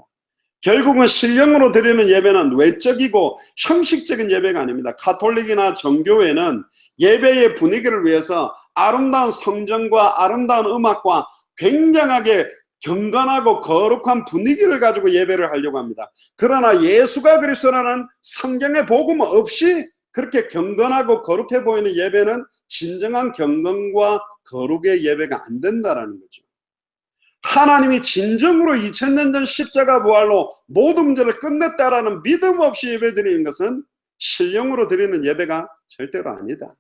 결국은 신령으로 드리는 예배는 외적이고 형식적인 예배가 아닙니다. 가톨릭이나 정교회는 예배의 분위기를 위해서 아름다운 성전과 아름다운 음악과 굉장하게 경건하고 거룩한 분위기를 가지고 예배를 하려고 합니다. 그러나 예수가 그리스도라는 성경의 복음 없이 그렇게 경건하고 거룩해 보이는 예배는 진정한 경건과 거룩의 예배가 안 된다라는 거죠. 하나님이 진정으로 2000년 전 십자가 부활로 모든 문제를 끝냈다라는 믿음 없이 예배드리는 것은 신령으로 드리는 예배가 절대로 아니다.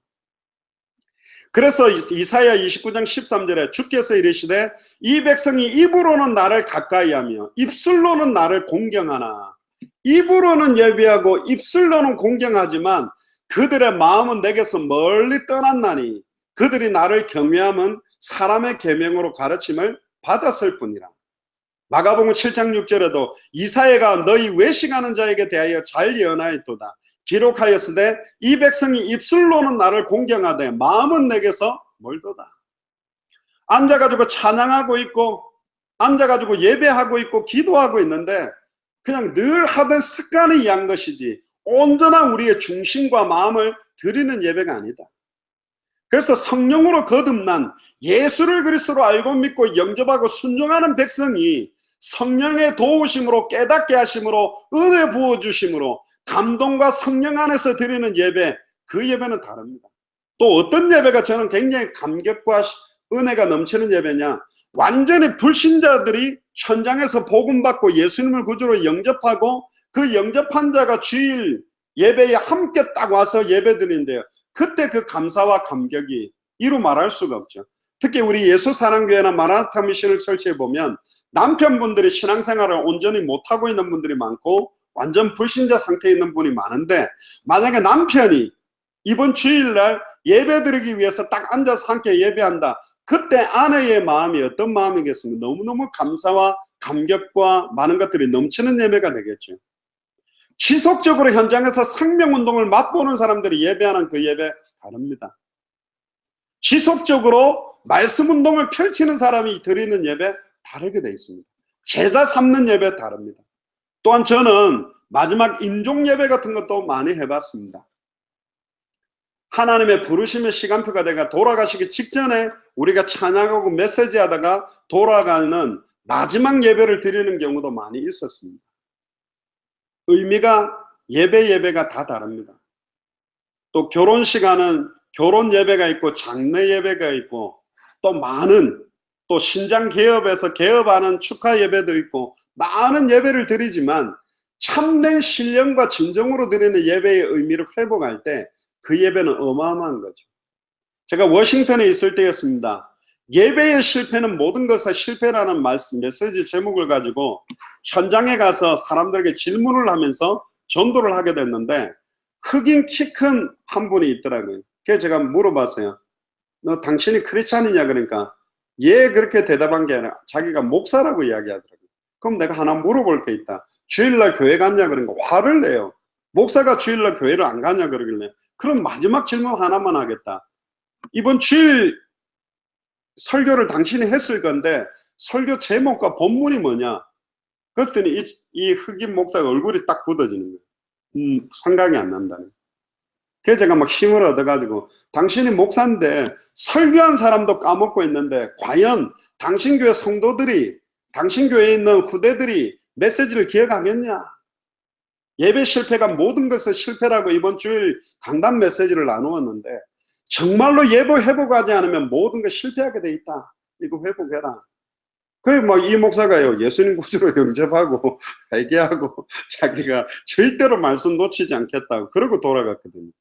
그래서 이사야 29장 13절에 주께서 이르시되 이 백성이 입으로는 나를 가까이하며 입술로는 나를 공경하나, 입으로는 예배하고 입술로는 공경하지만 그들의 마음은 내게서 멀리 떠났나니 그들이 나를 경외함은 사람의 계명으로 가르침을 받았을 뿐이라. 마가복음 7장 6절에도 이사야가 너희 외식하는 자에게 대하여 잘 예언하였도다. 기록하였으되 이 백성이 입술로는 나를 공경하되 마음은 내게서 멀도다. 앉아가지고 찬양하고 있고 앉아가지고 예배하고 있고 기도하고 있는데 그냥 늘 하던 습관에 의한 것이지 온전한 우리의 중심과 마음을 드리는 예배가 아니다. 그래서 성령으로 거듭난 예수를 그리스도로 알고 믿고 영접하고 순종하는 백성이 성령의 도우심으로 깨닫게 하심으로 은혜 부어주심으로 감동과 성령 안에서 드리는 예배, 그 예배는 다릅니다. 또 어떤 예배가 저는 굉장히 감격과 은혜가 넘치는 예배냐, 완전히 불신자들이 현장에서 복음받고 예수님을 구주로 영접하고 그 영접한 자가 주일 예배에 함께 딱 와서 예배 드리는데요, 그때 그 감사와 감격이 이루 말할 수가 없죠. 특히 우리 예수사랑교회나 마라나타 미션을 설치해 보면 남편분들이 신앙생활을 온전히 못하고 있는 분들이 많고 완전 불신자 상태에 있는 분이 많은데, 만약에 남편이 이번 주일날 예배 드리기 위해서 딱 앉아서 함께 예배한다, 그때 아내의 마음이 어떤 마음이겠습니까? 너무너무 감사와 감격과 많은 것들이 넘치는 예배가 되겠죠. 지속적으로 현장에서 생명운동을 맛보는 사람들이 예배하는 그 예배 다릅니다. 지속적으로 말씀운동을 펼치는 사람이 드리는 예배 다르게 되어 있습니다. 제자 삼는 예배 다릅니다. 또한 저는 마지막 인종 예배 같은 것도 많이 해봤습니다. 하나님의 부르심의 시간표가 돼가 돌아가시기 직전에 우리가 찬양하고 메시지 하다가 돌아가는 마지막 예배를 드리는 경우도 많이 있었습니다. 의미가 예배가 다 다릅니다. 또 결혼 시간은 결혼 예배가 있고 장례 예배가 있고 또 많은, 또 신장 개업에서 개업하는 축하 예배도 있고 많은 예배를 드리지만 참된 신령과 진정으로 드리는 예배의 의미를 회복할 때 그 예배는 어마어마한 거죠. 제가 워싱턴에 있을 때였습니다. 예배의 실패는 모든 것의 실패라는 말씀, 메시지 제목을 가지고 현장에 가서 사람들에게 질문을 하면서 전도를 하게 됐는데, 흑인 키 큰 한 분이 있더라고요. 그래서 제가 물어봤어요. 너 당신이 크리스찬이냐? 그러니까 예, 그렇게 대답한 게 아니라 자기가 목사라고 이야기하더라고요. 그럼 내가 하나 물어볼 게 있다. 주일날 교회 갔냐? 그러니까 화를 내요. 목사가 주일날 교회를 안 가냐? 그러길래 그럼 마지막 질문 하나만 하겠다. 이번 주일 설교를 당신이 했을 건데 설교 제목과 본문이 뭐냐? 그랬더니 이 흑인 목사가 얼굴이 딱 굳어지는 거예요. 생각이 안 난다는. 그래서 제가 막 힘을 얻어가지고, 당신이 목사인데 설교한 사람도 까먹고 있는데 과연 당신 교회 성도들이, 당신 교회에 있는 후대들이 메시지를 기억하겠냐? 예배 실패가 모든 것의 실패라고 이번 주일 강단 메시지를 나누었는데, 정말로 예배 회복하지 않으면 모든 것 실패하게 돼 있다. 이거 회복해라. 그래, 막 이 목사가요, 예수님 구주로 영접하고 회개하고 자기가 절대로 말씀 놓치지 않겠다고 그러고 돌아갔거든요.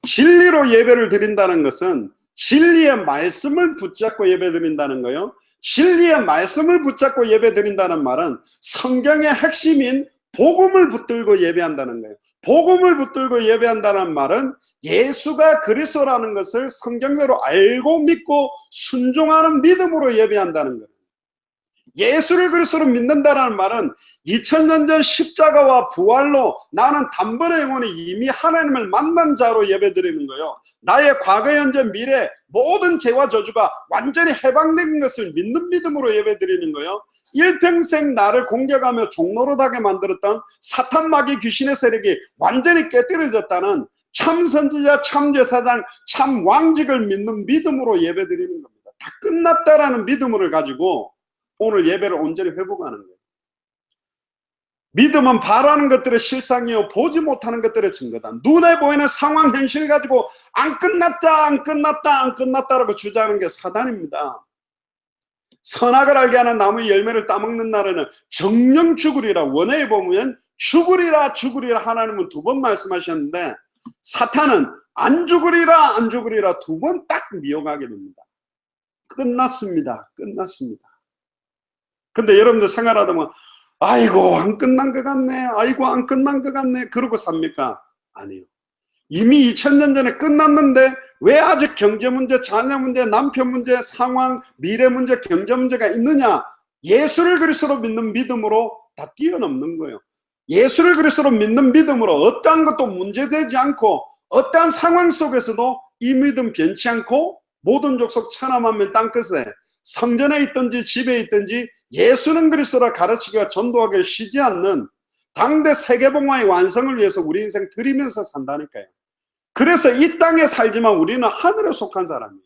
진리로 예배를 드린다는 것은 진리의 말씀을 붙잡고 예배 드린다는 거예요. 진리의 말씀을 붙잡고 예배 드린다는 말은 성경의 핵심인 복음을 붙들고 예배한다는 거예요. 복음을 붙들고 예배한다는 말은 예수가 그리스도라는 것을 성경대로 알고 믿고 순종하는 믿음으로 예배한다는 거예요. 예수를 그리스도로 믿는다는 말은 2000년 전 십자가와 부활로 나는 단번에 영원히 이미 하나님을 만난 자로 예배드리는 거예요. 나의 과거, 현재, 미래 모든 죄와 저주가 완전히 해방된 것을 믿는 믿음으로 예배드리는 거예요. 일평생 나를 공격하며 종노릇하게 만들었던 사탄, 마귀, 귀신의 세력이 완전히 깨뜨려졌다는 참 선지자, 참 제사장, 참 왕직을 믿는 믿음으로 예배드리는 겁니다. 다 끝났다라는 믿음을 가지고 오늘 예배를 온전히 회복하는 거예요. 믿음은 바라는 것들의 실상이요 보지 못하는 것들의 증거다. 눈에 보이는 상황 현실 가지고 안 끝났다라고 주장하는 게 사단입니다. 선악을 알게 하는 나무의 열매를 따먹는 날에는 정령 죽으리라. 원어에 보면 죽으리라 하나님은 2번 말씀하셨는데 사탄은 안 죽으리라 2번 딱 미혹하게 됩니다. 끝났습니다. 근데 여러분들 생활하다 보면 아이고 안 끝난 것 같네 그러고 삽니까? 아니요. 이미 2000년 전에 끝났는데 왜 아직 경제 문제, 자녀 문제, 남편 문제, 상황, 미래 문제, 경제 문제가 있느냐? 예수를 그리스도로 믿는 믿음으로 다 뛰어넘는 거예요. 예수를 그리스도로 믿는 믿음으로 어떠한 것도 문제되지 않고 어떠한 상황 속에서도 이 믿음 변치 않고 모든 족속 천하 만민 땅끝에 성전에 있든지 집에 있든지 예수는 그리스도라 가르치기와 전도하기를 쉬지 않는 당대 세계봉화의 완성을 위해서 우리 인생 드리면서 산다니까요. 그래서 이 땅에 살지만 우리는 하늘에 속한 사람이에요.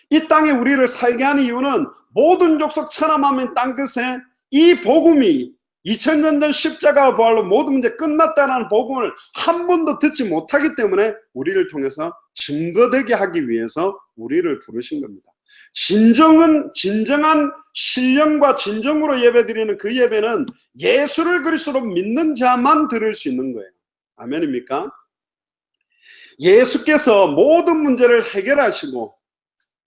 이 땅에 우리를 살게 하는 이유는 모든 족속 천하 만민 땅끝에 이 복음이 2000년 전 십자가와 부활로 모든 문제 끝났다는 복음을 한 번도 듣지 못하기 때문에 우리를 통해서 증거되게 하기 위해서 우리를 부르신 겁니다. 진정한 신령과 진정으로 예배드리는 그 예배는 예수를 그리스도로 믿는 자만 들을 수 있는 거예요. 아멘입니까? 예수께서 모든 문제를 해결하시고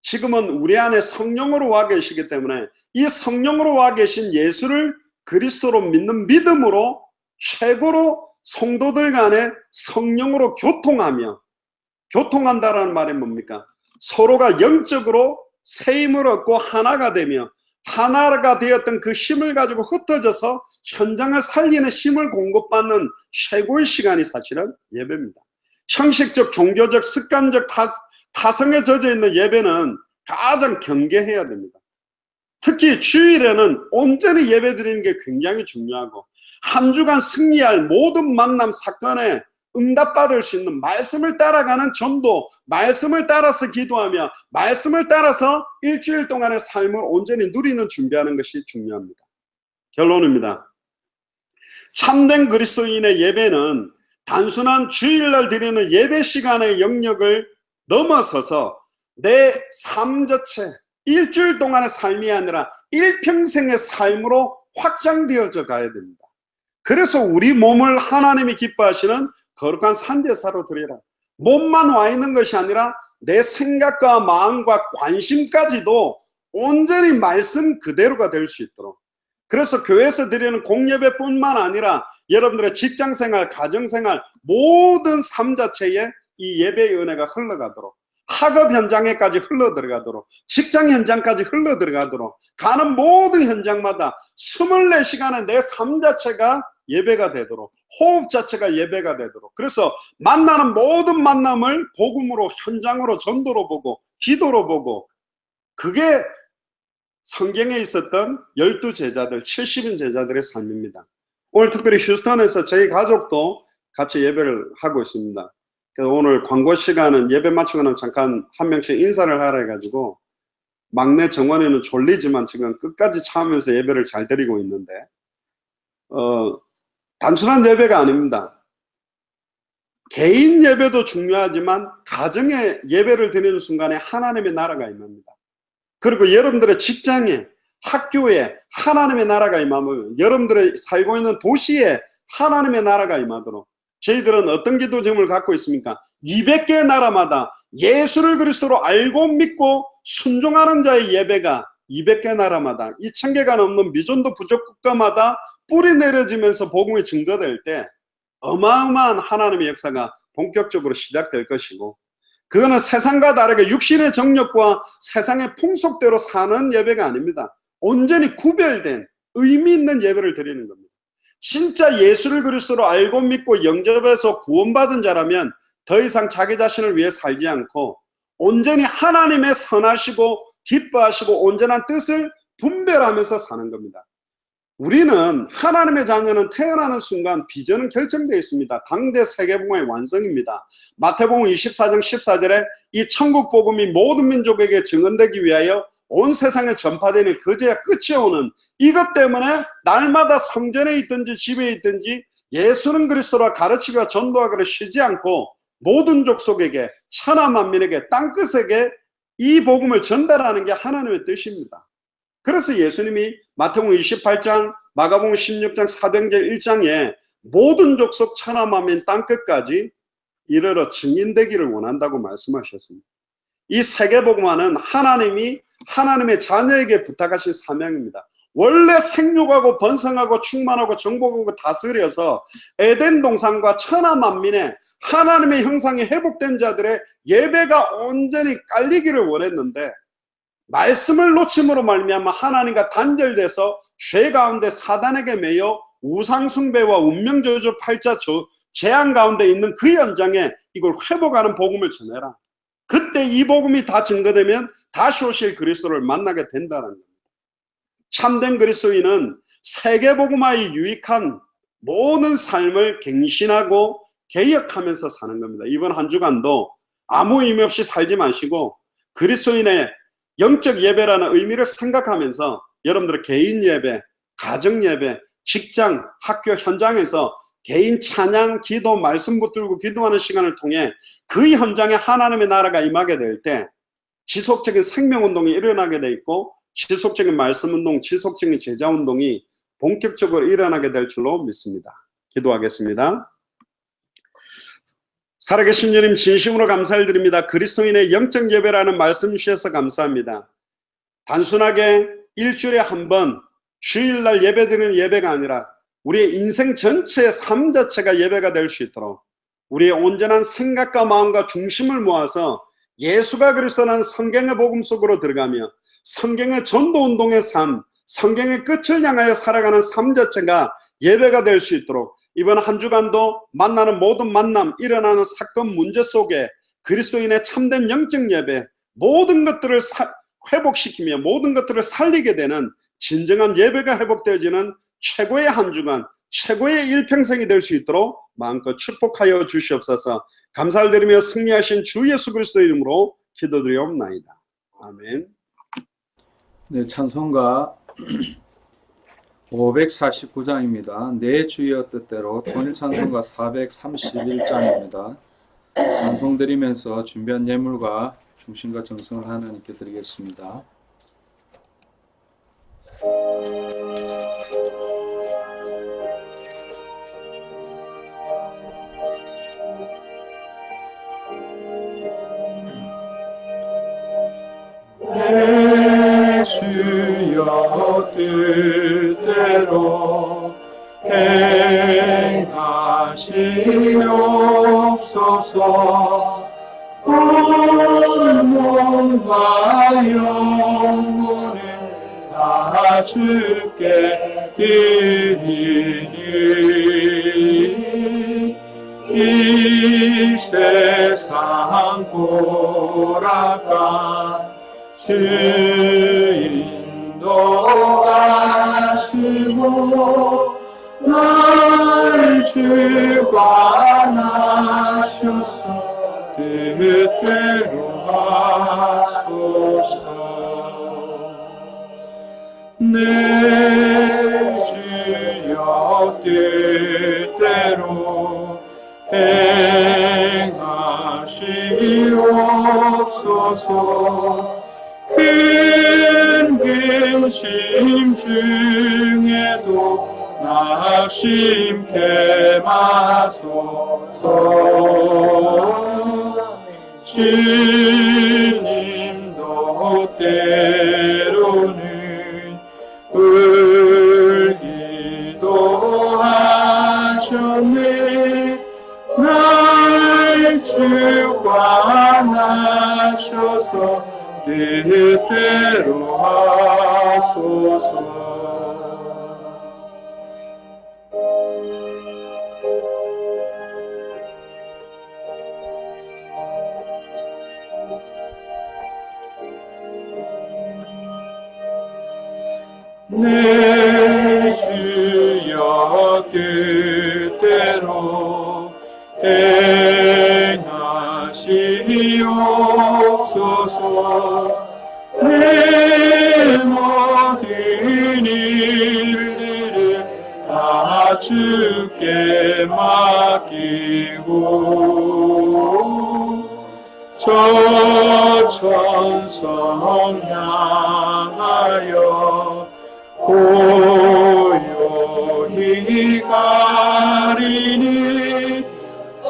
지금은 우리 안에 성령으로 와 계시기 때문에 이 성령으로 와 계신 예수를 그리스도로 믿는 믿음으로 최고로 성도들 간에 성령으로 교통한다라는 말이 뭡니까? 서로가 영적으로 세임을 얻고 하나가 되며 하나가 되었던 그 힘을 가지고 흩어져서 현장을 살리는 힘을 공급받는 최고의 시간이 사실은 예배입니다. 형식적, 종교적, 습관적, 타성에 젖어 있는 예배는 가장 경계해야 됩니다. 특히 주일에는 온전히 예배드리는 게 굉장히 중요하고 한 주간 승리할 모든 만남 사건에 응답받을 수 있는 말씀을 따라가는 전도, 말씀을 따라서 기도하며 말씀을 따라서 일주일 동안의 삶을 온전히 누리는 준비하는 것이 중요합니다. 결론입니다. 참된 그리스도인의 예배는 단순한 주일날 드리는 예배 시간의 영역을 넘어서서 내 삶 자체, 일주일 동안의 삶이 아니라 일평생의 삶으로 확장되어져 가야 됩니다. 그래서 우리 몸을 하나님이 기뻐하시는 거룩한 산제사로 드리라. 몸만 와 있는 것이 아니라 내 생각과 마음과 관심까지도 온전히 말씀 그대로가 될 수 있도록. 그래서 교회에서 드리는 공예배뿐만 아니라 여러분들의 직장생활, 가정생활 모든 삶 자체에 이 예배의 은혜가 흘러가도록, 학업 현장에까지 흘러들어가도록, 직장 현장까지 흘러들어가도록, 가는 모든 현장마다 24시간의 내 삶 자체가 예배가 되도록, 호흡 자체가 예배가 되도록. 그래서 만나는 모든 만남을 복음으로, 현장으로, 전도로 보고 기도로 보고, 그게 성경에 있었던 12제자들, 70인 제자들의 삶입니다. 오늘 특별히 휴스턴에서 저희 가족도 같이 예배를 하고 있습니다. 그래서 오늘 광고 시간은 예배 마치고는 잠깐 한 명씩 인사를 하라 해가지고 막내 정원이는 졸리지만 지금 끝까지 참으면서 예배를 잘 드리고 있는데 단순한 예배가 아닙니다. 개인 예배도 중요하지만 가정의 예배를 드리는 순간에 하나님의 나라가 임합니다. 그리고 여러분들의 직장에, 학교에 하나님의 나라가 임하면 여러분들의 살고 있는 도시에 하나님의 나라가 임하도록 저희들은 어떤 기도 제목을 갖고 있습니까? 200개의 나라마다 예수를 그리스도로 알고 믿고 순종하는 자의 예배가 200개 나라마다 2000개가 넘는 미전도 부족 국가마다 뿌리 내려지면서 복음이 증거될 때 어마어마한 하나님의 역사가 본격적으로 시작될 것이고, 그거는 세상과 다르게 육신의 정력과 세상의 풍속대로 사는 예배가 아닙니다. 온전히 구별된 의미 있는 예배를 드리는 겁니다. 진짜 예수를 그리스도로 알고 믿고 영접해서 구원받은 자라면 더 이상 자기 자신을 위해 살지 않고 온전히 하나님의 선하시고 기뻐하시고 온전한 뜻을 분별하면서 사는 겁니다. 우리는 하나님의 자녀는 태어나는 순간 비전은 결정되어 있습니다. 당대 세계복음의 완성입니다. 마태복음 24장 14절에 이 천국 복음이 모든 민족에게 증언되기 위하여 온 세상에 전파되는 그제야 끝이 오는 이것 때문에 날마다 성전에 있든지 집에 있든지 예수는 그리스도라 가르치기와 전도하기를 쉬지 않고 모든 족속에게 천하 만민에게 땅끝에게 이 복음을 전달하는 게 하나님의 뜻입니다. 그래서 예수님이 마태복음 28장, 마가복음 16장, 사도행전 1장에 모든 족속 천하 만민 땅끝까지 이르러 증인되기를 원한다고 말씀하셨습니다. 이 세계복음화는 하나님이 하나님의 자녀에게 부탁하신 사명입니다. 원래 생육하고 번성하고 충만하고 정복하고 다스려서 에덴 동산과 천하 만민의 하나님의 형상이 회복된 자들의 예배가 온전히 깔리기를 원했는데 말씀을 놓침으로 말미암아 하나님과 단절돼서 죄 가운데 사단에게 매여 우상숭배와 운명저주 팔자 재앙 가운데 있는 그 현장에 이걸 회복하는 복음을 전해라. 그때 이 복음이 다 증거되면 다시 오실 그리스도를 만나게 된다는 겁니다. 참된 그리스도인은 세계복음화의 유익한 모든 삶을 갱신하고 개혁하면서 사는 겁니다. 이번 한 주간도 아무 의미 없이 살지 마시고 그리스도인의 영적 예배라는 의미를 생각하면서 여러분들의 개인 예배, 가정 예배, 직장, 학교 현장에서 개인 찬양, 기도, 말씀 붙들고 기도하는 시간을 통해 그 현장에 하나님의 나라가 임하게 될 때 지속적인 생명운동이 일어나게 돼 있고 지속적인 말씀운동, 지속적인 제자운동이 본격적으로 일어나게 될 줄로 믿습니다. 기도하겠습니다. 살아계신 주님 진심으로 감사를 드립니다. 그리스도인의 영적 예배라는 말씀 주셔서 감사합니다. 단순하게 일주일에 한 번 주일날 예배드리는 예배가 아니라 우리의 인생 전체의 삶 자체가 예배가 될 수 있도록 우리의 온전한 생각과 마음과 중심을 모아서 예수가 그리스도라는 성경의 복음 속으로 들어가며 성경의 전도운동의 삶, 성경의 끝을 향하여 살아가는 삶 자체가 예배가 될 수 있도록 이번 한 주간도 만나는 모든 만남, 일어나는 사건, 문제 속에 그리스도인의 참된 영적 예배, 모든 것들을 회복시키며 모든 것들을 살리게 되는 진정한 예배가 회복되어지는 최고의 한 주간, 최고의 일평생이 될 수 있도록 마음껏 축복하여 주시옵소서. 감사를 드리며 승리하신 주 예수 그리스도 이름으로 기도드리옵나이다. 아멘. 네, 찬송가 549장입니다. 내 주여 뜻대로 통일 찬송가 431장입니다. 찬송 드리면서 준비한 예물과 중심과 정성을 하나님께 드리겠습니다. 내 주여 뜻대로 행하시옵소서. 온 몸과 영혼을 다 주께 드리니 이 세상 고락가 주 인도하시고 날 주관하셔서 뜻대로 하소서. 내 주여 뜻대로 행하시옵소서. 큰 근심 중에도 낙심케 마소서. 주님도 때로는 울기도 하셨네. 날 주관하셔서 뜻대로 하소서. 내 주여 뜻대로 행하시옵소서. 내 다 주께 맡기고 저 천성 향하여 고요히 가리니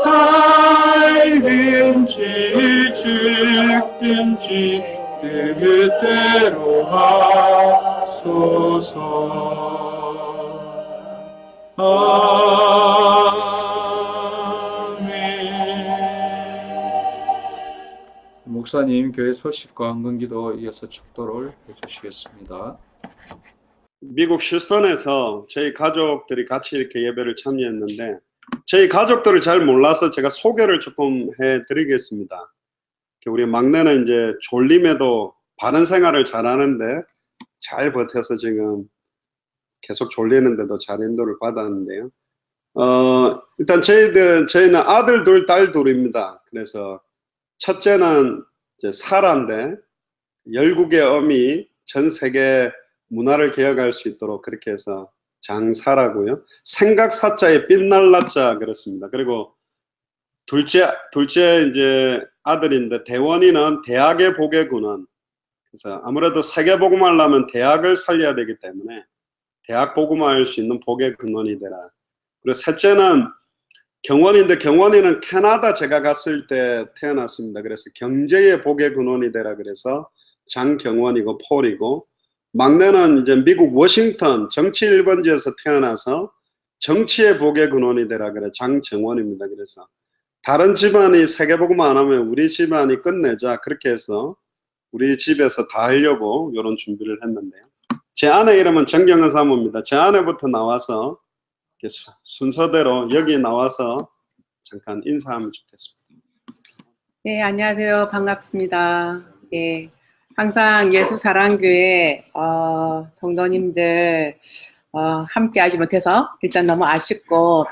살든지 죽든지 뜻대로 하소서. 아멘. 목사님 교회 소식과 헌금기도 이어서 축도를 해주시겠습니다. 미국 휴스턴에서 저희 가족들이 같이 이렇게 예배를 참여했는데 저희 가족들을 잘 몰라서 제가 소개를 조금 해드리겠습니다. 우리 막내는 이제 졸림에도 바른 생활을 잘하는데 잘 버텨서 지금 계속 졸리는데도 잘 인도를 받았는데요. 일단 저희는 아들 둘, 딸 둘입니다. 그래서 첫째는 이제 사라인데 열국의 어미, 전 세계 문화를 개혁할 수 있도록 그렇게 해서 장사라고요. 생각사자에 빛날라자 그렇습니다. 그리고 둘째 이제 아들인데 대원이는 대학의 복의 근원. 그래서 아무래도 세계복음을 하려면 대학을 살려야 되기 때문에 대학 복음화할 수 있는 복의 근원이 되라. 그리고 셋째는 경원인데 경원이는 캐나다 제가 갔을 때 태어났습니다. 그래서 경제의 복의 근원이 되라 그래서 장경원이고 폴이고 막내는 이제 미국 워싱턴 정치 1번지에서 태어나서 정치의 복의 근원이 되라 그래 장정원입니다. 그래서 다른 집안이 세계복음화 안 하면 우리 집안이 끝내자 그렇게 해서 우리 집에서 다 하려고 이런 준비를 했는데요. 제 아내 이름은 정경은 사모입니다. 제 아내부터 나와서 순서대로 여기 나와서 잠깐 인사하면 좋겠습니다. 네, 안녕하세요. 반갑습니다. 예, 항상 예수사랑교회 성도님들 함께 하지 못해서 일단 너무 아쉽고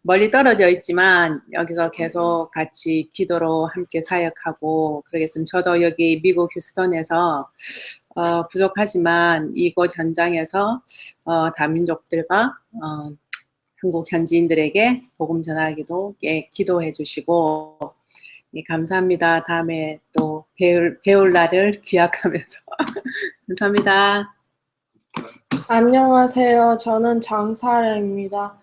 멀리 떨어져 있지만 여기서 계속 같이 기도로 함께 사역하고 그러겠습니다. 저도 여기 미국 휴스턴에서 부족하지만 이곳 현장에서 다민족들과 한국 현지인들에게 복음 전하기도 기도해 주시고 예, 감사합니다. 다음에 또 배울 날을 기약하면서 감사합니다. 안녕하세요. 저는 장사래입니다.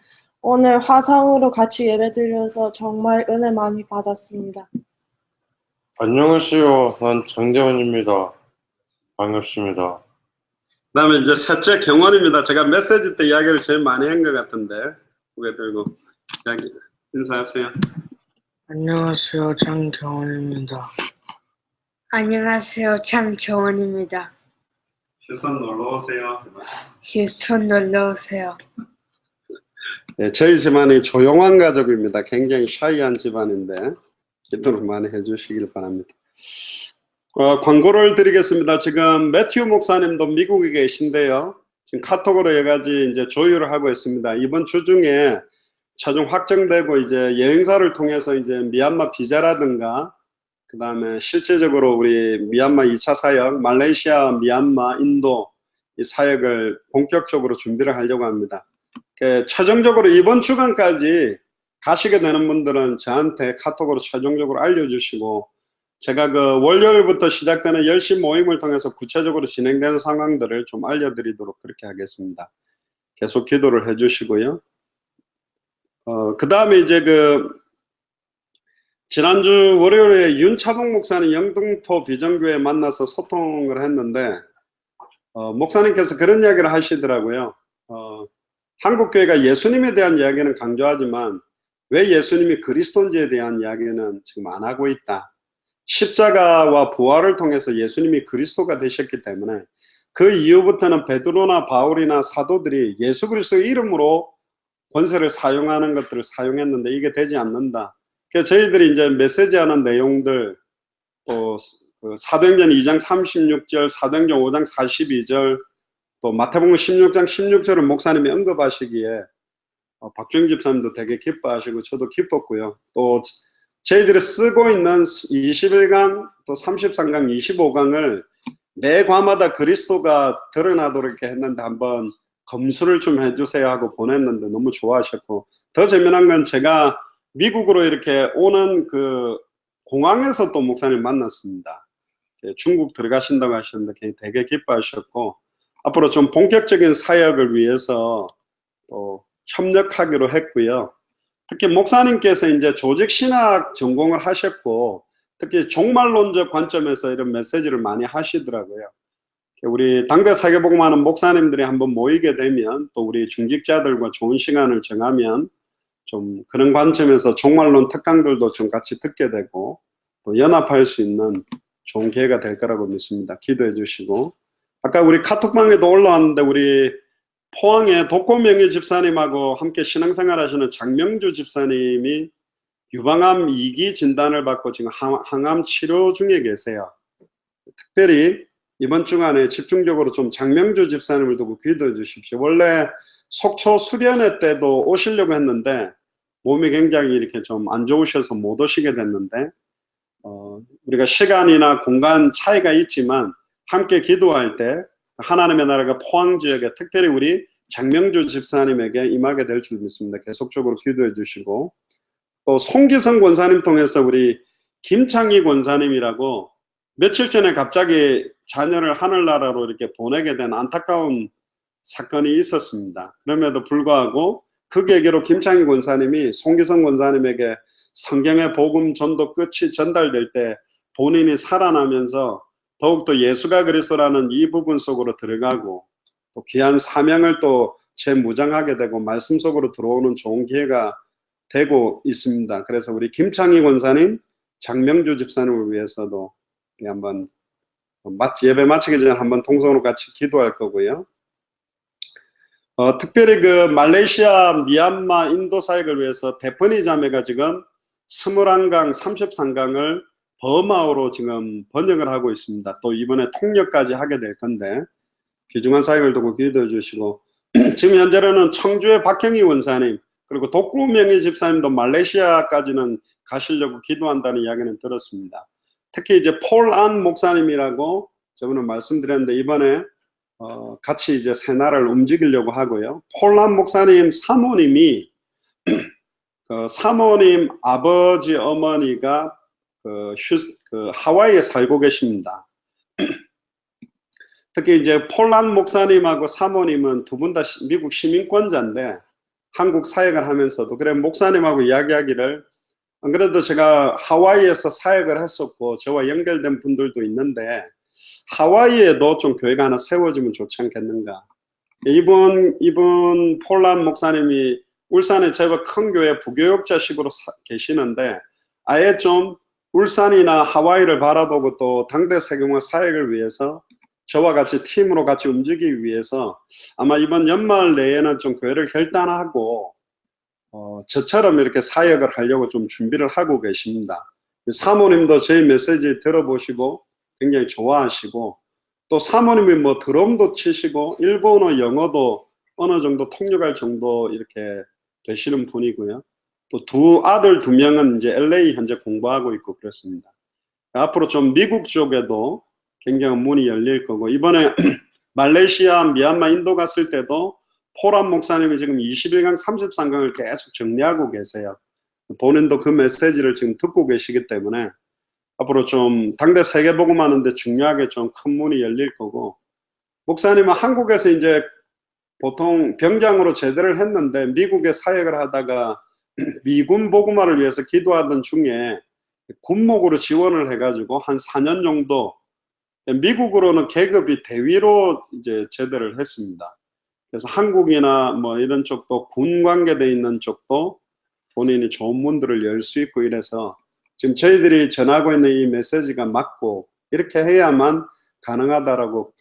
오늘 화상으로 같이 예배드려서 정말 은혜 많이 받았습니다. 안녕하세요. 난 장대원입니다. 반갑습니다. 그다음에 이제 셋째 경원입니다. 제가 메시지 때 이야기를 제일 많이 한 것 같은데 고개 들고 이야기 인사하세요. 안녕하세요. 장경원입니다. 안녕하세요. 장정원입니다. 휴스턴 놀러 오세요. 휴스턴 놀러 오세요. 네, 저희 집안이 조용한 가족입니다. 굉장히 샤이한 집안인데 기도를 많이 해주시길 바랍니다. 광고를 드리겠습니다. 지금 매튜 목사님도 미국에 계신데요. 지금 카톡으로 여러 가지 이제 조율을 하고 있습니다. 이번 주 중에 최종 확정되고 이제 여행사를 통해서 이제 미얀마 비자라든가 그 다음에 실제적으로 우리 미얀마 2차 사역, 말레이시아, 미얀마, 인도 이 사역을 본격적으로 준비를 하려고 합니다. 최종적으로 이번 주간까지 가시게 되는 분들은 저한테 카톡으로 최종적으로 알려주시고 제가 그 월요일부터 시작되는 10시 모임을 통해서 구체적으로 진행되는 상황들을 좀 알려드리도록 그렇게 하겠습니다. 계속 기도를 해주시고요. 그 다음에 이제 지난주 월요일에 윤차봉 목사님 영등포 비전교회에 만나서 소통을 했는데 목사님께서 그런 이야기를 하시더라고요. 한국교회가 예수님에 대한 이야기는 강조하지만 왜 예수님이 그리스도인지에 대한 이야기는 지금 안 하고 있다. 십자가와 부활을 통해서 예수님이 그리스도가 되셨기 때문에 그 이후부터는 베드로나 바울이나 사도들이 예수 그리스도의 이름으로 권세를 사용하는 것들을 사용했는데 이게 되지 않는다. 그래서 저희들이 이제 메시지하는 내용들 또 사도행전 2장 36절, 사도행전 5장 42절 또 마태복음 16장 16절을 목사님이 언급하시기에 박주영 집사님도 되게 기뻐하시고 저도 기뻤고요. 또 저희들이 쓰고 있는 21강 또 33강 25강을 매 과마다 그리스도가 드러나도록 이렇게 했는데 한번 검수를 좀 해주세요 하고 보냈는데 너무 좋아하셨고, 더 재미난 건 제가 미국으로 이렇게 오는 그 공항에서 또 목사님 만났습니다. 중국 들어가신다고 하셨는데 되게 기뻐하셨고, 앞으로 좀 본격적인 사역을 위해서 또 협력하기로 했고요. 특히 목사님께서 이제 조직신학 전공을 하셨고, 특히 종말론적 관점에서 이런 메시지를 많이 하시더라고요. 우리 당대 사교복음하는 목사님들이 한번 모이게 되면, 또 우리 중직자들과 좋은 시간을 정하면 좀 그런 관점에서 종말론 특강들도 좀 같이 듣게 되고 또 연합할 수 있는 좋은 기회가 될 거라고 믿습니다. 기도해 주시고, 아까 우리 카톡방에도 올라왔는데 우리 포항의 독고명희 집사님하고 함께 신앙생활 하시는 장명주 집사님이 유방암 2기 진단을 받고 지금 항암 치료 중에 계세요. 특별히 이번 주간에 집중적으로 좀 장명주 집사님을 두고 기도해 주십시오. 원래 속초 수련회 때도 오시려고 했는데 몸이 굉장히 이렇게 좀 안 좋으셔서 못 오시게 됐는데, 우리가 시간이나 공간 차이가 있지만 함께 기도할 때 하나님의 나라가 포항 지역에 특별히 우리 장명주 집사님에게 임하게 될 줄 믿습니다. 계속적으로 기도해 주시고, 또 송기성 권사님 통해서 우리 김창희 권사님이라고 며칠 전에 갑자기 자녀를 하늘나라로 이렇게 보내게 된 안타까운 사건이 있었습니다. 그럼에도 불구하고 그 계기로 김창희 권사님이 송기성 권사님에게 성경의 복음 전도 끝이 전달될 때 본인이 살아나면서 더욱더 예수가 그리스도라는 이 부분 속으로 들어가고 또 귀한 사명을 또 재무장하게 되고 말씀 속으로 들어오는 좋은 기회가 되고 있습니다. 그래서 우리 김창희 권사님, 장명주 집사님을 위해서도 우리 한번 예배 마치기 전에 한번 통성으로 같이 기도할 거고요. 특별히 그 말레이시아, 미얀마, 인도 사역을 위해서 대퍼니 자매가 지금 21강, 33강을 버마어로 지금 번역을 하고 있습니다. 또 이번에 통역까지 하게 될 건데 귀중한 사역을 두고 기도해 주시고, 지금 현재로는 청주의 박형희 원사님 그리고 독구명희 집사님도 말레이시아까지는 가시려고 기도한다는 이야기는 들었습니다. 특히 이제 폴안 목사님이라고 저번에 말씀드렸는데 이번에 같이 이제 새 나라를 움직이려고 하고요. 폴안 목사님 사모님이 사모님 아버지 어머니가 하와이에 살고 계십니다. 특히 이제 폴란 목사님하고 사모님은 두 분 다 미국 시민권자인데 한국 사역을 하면서도 그래 목사님하고 이야기하기를, 안 그래도 제가 하와이에서 사역을 했었고 저와 연결된 분들도 있는데 하와이에도 좀 교회가 하나 세워지면 좋지 않겠는가. 이분 폴란 목사님이 울산에 제법 큰 교회 부교역자식으로 계시는데 아예 좀 울산이나 하와이를 바라보고 또 당대 세경화 사역을 위해서 저와 같이 팀으로 같이 움직이기 위해서 아마 이번 연말 내에는 좀 교회를 결단하고 저처럼 이렇게 사역을 하려고 좀 준비를 하고 계십니다. 사모님도 저희 메시지 들어보시고 굉장히 좋아하시고, 또 사모님이 뭐 드럼도 치시고 일본어, 영어도 어느 정도 통역할 정도 이렇게 되시는 분이고요. 또 두 아들 2명은 이제 LA 현재 공부하고 있고 그렇습니다. 앞으로 좀 미국 쪽에도 굉장히 문이 열릴 거고, 이번에 말레이시아, 미얀마, 인도 갔을 때도 포란 목사님이 지금 21강, 33강을 계속 정리하고 계세요. 본인도 그 메시지를 지금 듣고 계시기 때문에 앞으로 좀 당대 세계복음 하는데 중요하게 좀 큰 문이 열릴 거고, 목사님은 한국에서 이제 보통 병장으로 제대를 했는데 미국에 사역을 하다가 미군 복음화를 위해서 기도하던 중에 군목으로 지원을 해가지고 한 4년 정도 미국으로는 계급이 대위로 이제 제대를 했습니다. 그래서 한국이나 뭐 이런 쪽도 군 관계돼 있는 쪽도 본인이 좋은 문들을 열 수 있고 이래서 지금 저희들이 전하고 있는 이 메시지가 맞고 이렇게 해야만 가능하다라고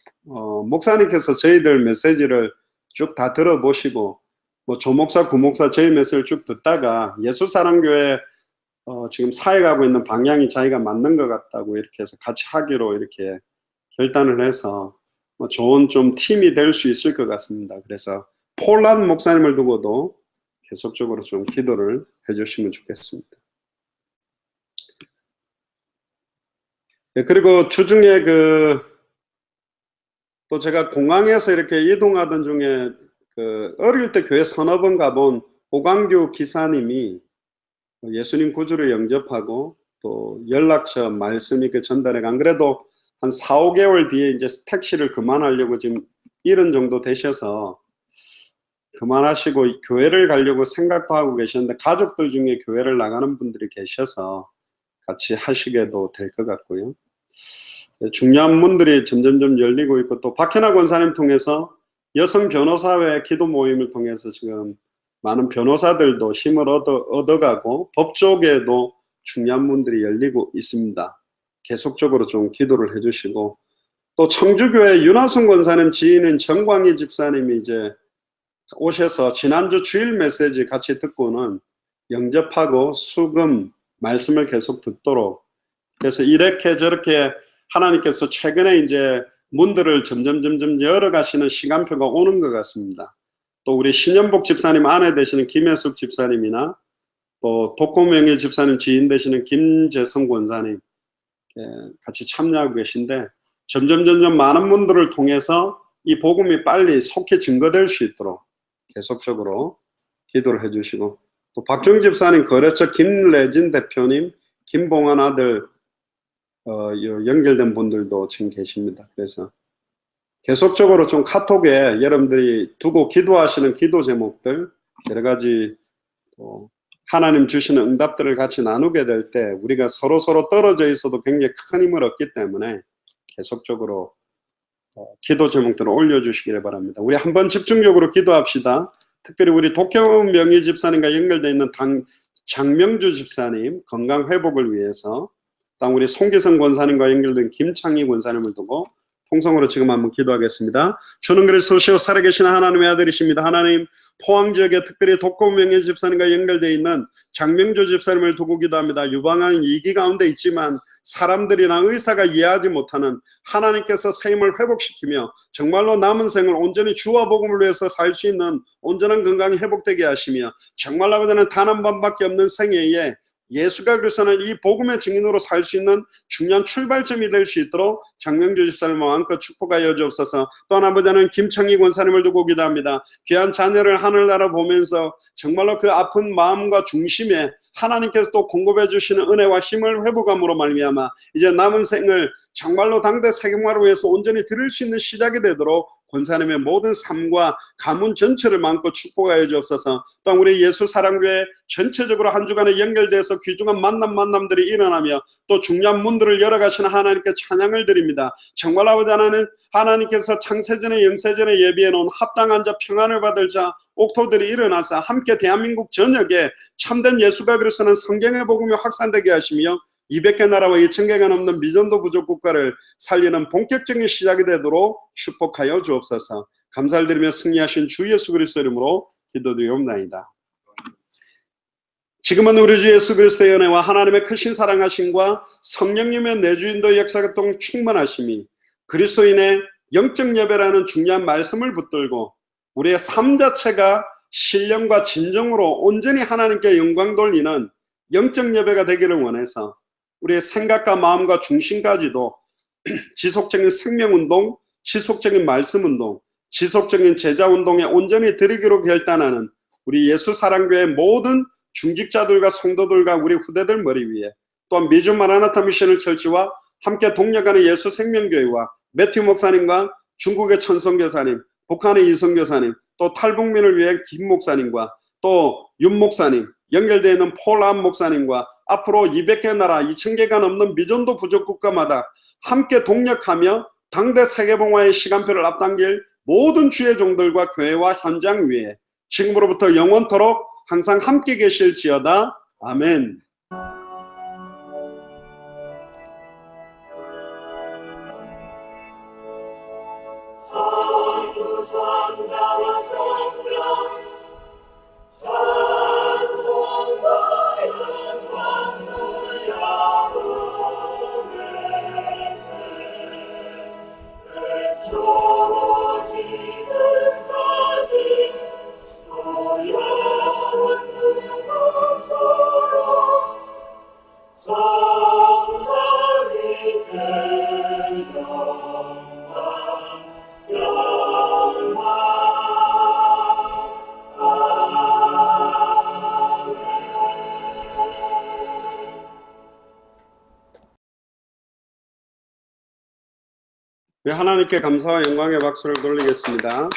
목사님께서 저희들 메시지를 쭉 다 들어보시고 뭐 조목사, 구목사 저희 메시지를 쭉 듣다가 예수사랑교회 지금 사역하고 있는 방향이 자기가 맞는 것 같다고 이렇게 해서 같이 하기로 이렇게 결단을 해서 뭐 좋은 좀 팀이 될 수 있을 것 같습니다. 그래서 폴란 목사님을 두고도 계속적으로 좀 기도를 해주시면 좋겠습니다. 네, 그리고 주중에 또 제가 공항에서 이렇게 이동하던 중에 어릴 때 교회 서너 번 가본 오광규 기사님이 예수님 구주를 영접하고 또 연락처 말씀 이렇게 전달해 안 그래도 한 4, 5개월 뒤에 이제 택시를 그만하려고 지금 70 정도 되셔서 그만하시고 교회를 가려고 생각도 하고 계셨는데 가족들 중에 교회를 나가는 분들이 계셔서 같이 하시게도 될 것 같고요. 중요한 문들이 점점점 열리고 있고 또 박현아 권사님 통해서 여성 변호사회 기도 모임을 통해서 지금 많은 변호사들도 힘을 얻어가고 법 쪽에도 중요한 문들이 열리고 있습니다. 계속적으로 좀 기도를 해주시고 또 청주교회 윤하순 권사님 지인인 정광희 집사님이 이제 오셔서 지난주 주일 메시지 같이 듣고는 영접하고 수금 말씀을 계속 듣도록 그래서 이렇게 저렇게 하나님께서 최근에 이제 문들을 점점 열어가시는 시간표가 오는 것 같습니다. 또 우리 신현복 집사님 아내 되시는 김혜숙 집사님이나 또 독고명예 집사님 지인 되시는 김재성 권사님 같이 참여하고 계신데 점점 많은 문들을 통해서 이 복음이 빨리 속히 증거될 수 있도록 계속적으로 기도를 해주시고 또 박종 집사님 거래처 김래진 대표님 김봉환 아들 연결된 분들도 지금 계십니다. 그래서 계속적으로 좀 카톡에 여러분들이 두고 기도하시는 기도 제목들 여러 가지 또 하나님 주시는 응답들을 같이 나누게 될 때 우리가 서로 떨어져 있어도 굉장히 큰 힘을 얻기 때문에 계속적으로 기도 제목들을 올려주시기를 바랍니다. 우리 한번 집중적으로 기도합시다. 특별히 우리 독경 명의 집사님과 연결되어 있는 장명주 집사님 건강 회복을 위해서 다음 우리 송기성 권사님과 연결된 김창희 권사님을 두고 통성으로 지금 한번 기도하겠습니다. 주는 그리스도시요 살아계신 하나님의 아들이십니다. 하나님 포항지역에 특별히 독고명예 집사님과 연결되어 있는 장명조 집사님을 두고 기도합니다. 유방암 위기 가운데 있지만 사람들이나 의사가 이해하지 못하는 하나님께서 새 힘을 회복시키며 정말로 남은 생을 온전히 주와 복음을 위해서 살 수 있는 온전한 건강이 회복되게 하시며 정말로 아버지는 단 한 번밖에 없는 생애에 예수가 그리스도는 이 복음의 증인으로 살 수 있는 중요한 출발점이 될 수 있도록 장명주 집사님을 마음껏 축복하여 주옵소서. 또한 아버지는 김창희 권사님을 두고 기도합니다. 귀한 자녀를 하늘나라 보면서 정말로 그 아픈 마음과 중심에 하나님께서 또 공급해 주시는 은혜와 힘을 회복함으로 말미암아 이제 남은 생을 정말로 당대 세계화를 위해서 온전히 드릴 수 있는 시작이 되도록 권사님의 모든 삶과 가문 전체를 마음껏 축복하여 주옵소서. 또한 우리 예수 사랑교회 전체적으로 한 주간에 연결돼서 귀중한 만남들이 일어나며 또 중요한 문들을 열어가시는 하나님께 찬양을 드립니다. 정말 아버지 하나님께서 창세전에 영세전에 예비해 놓은 합당한 자 평안을 받을 자 옥토들이 일어나서 함께 대한민국 전역에 참된 예수가 그리스도는 성경의 복음이 확산되게 하시며 200개 나라와 2,000개가 넘는 미전도 부족 국가를 살리는 본격적인 시작이 되도록 축복하여 주옵소서. 감사를 드리며 승리하신 주 예수 그리스도 이름으로 기도드리옵나이다. 지금은 우리 주 예수 그리스도의 은혜와 하나님의 크신 사랑하심과 성령님의 내주인도 역사교통 충만하심이 그리스도인의 영적 예배라는 중요한 말씀을 붙들고 우리의 삶 자체가 신령과 진정으로 온전히 하나님께 영광 돌리는 영적 예배가 되기를 원해서 우리의 생각과 마음과 중심까지도 지속적인 생명운동, 지속적인 말씀운동, 지속적인 제자운동에 온전히 드리기로 결단하는 우리 예수 사랑교회 모든 중직자들과 성도들과 우리 후대들 머리 위에 또한 미주 마라나타 미션을 철치와 함께 동력하는 예수 생명교회와 매튜 목사님과 중국의 천성 교사님, 북한의 이성 교사님, 또 탈북민을 위해 김 목사님과 또 윤 목사님, 연결되어 있는 폴암 목사님과 앞으로 200개 나라 2,000개가 넘는 미전도 부족 국가마다 함께 동력하며 당대 세계봉화의 시간표를 앞당길 모든 주의 종들과 교회와 현장 위에 지금으로부터 영원토록 항상 함께 계실지어다. 아멘. 영원 없어로 우리 하나님께 감사와 영광의 박수를 돌리겠습니다.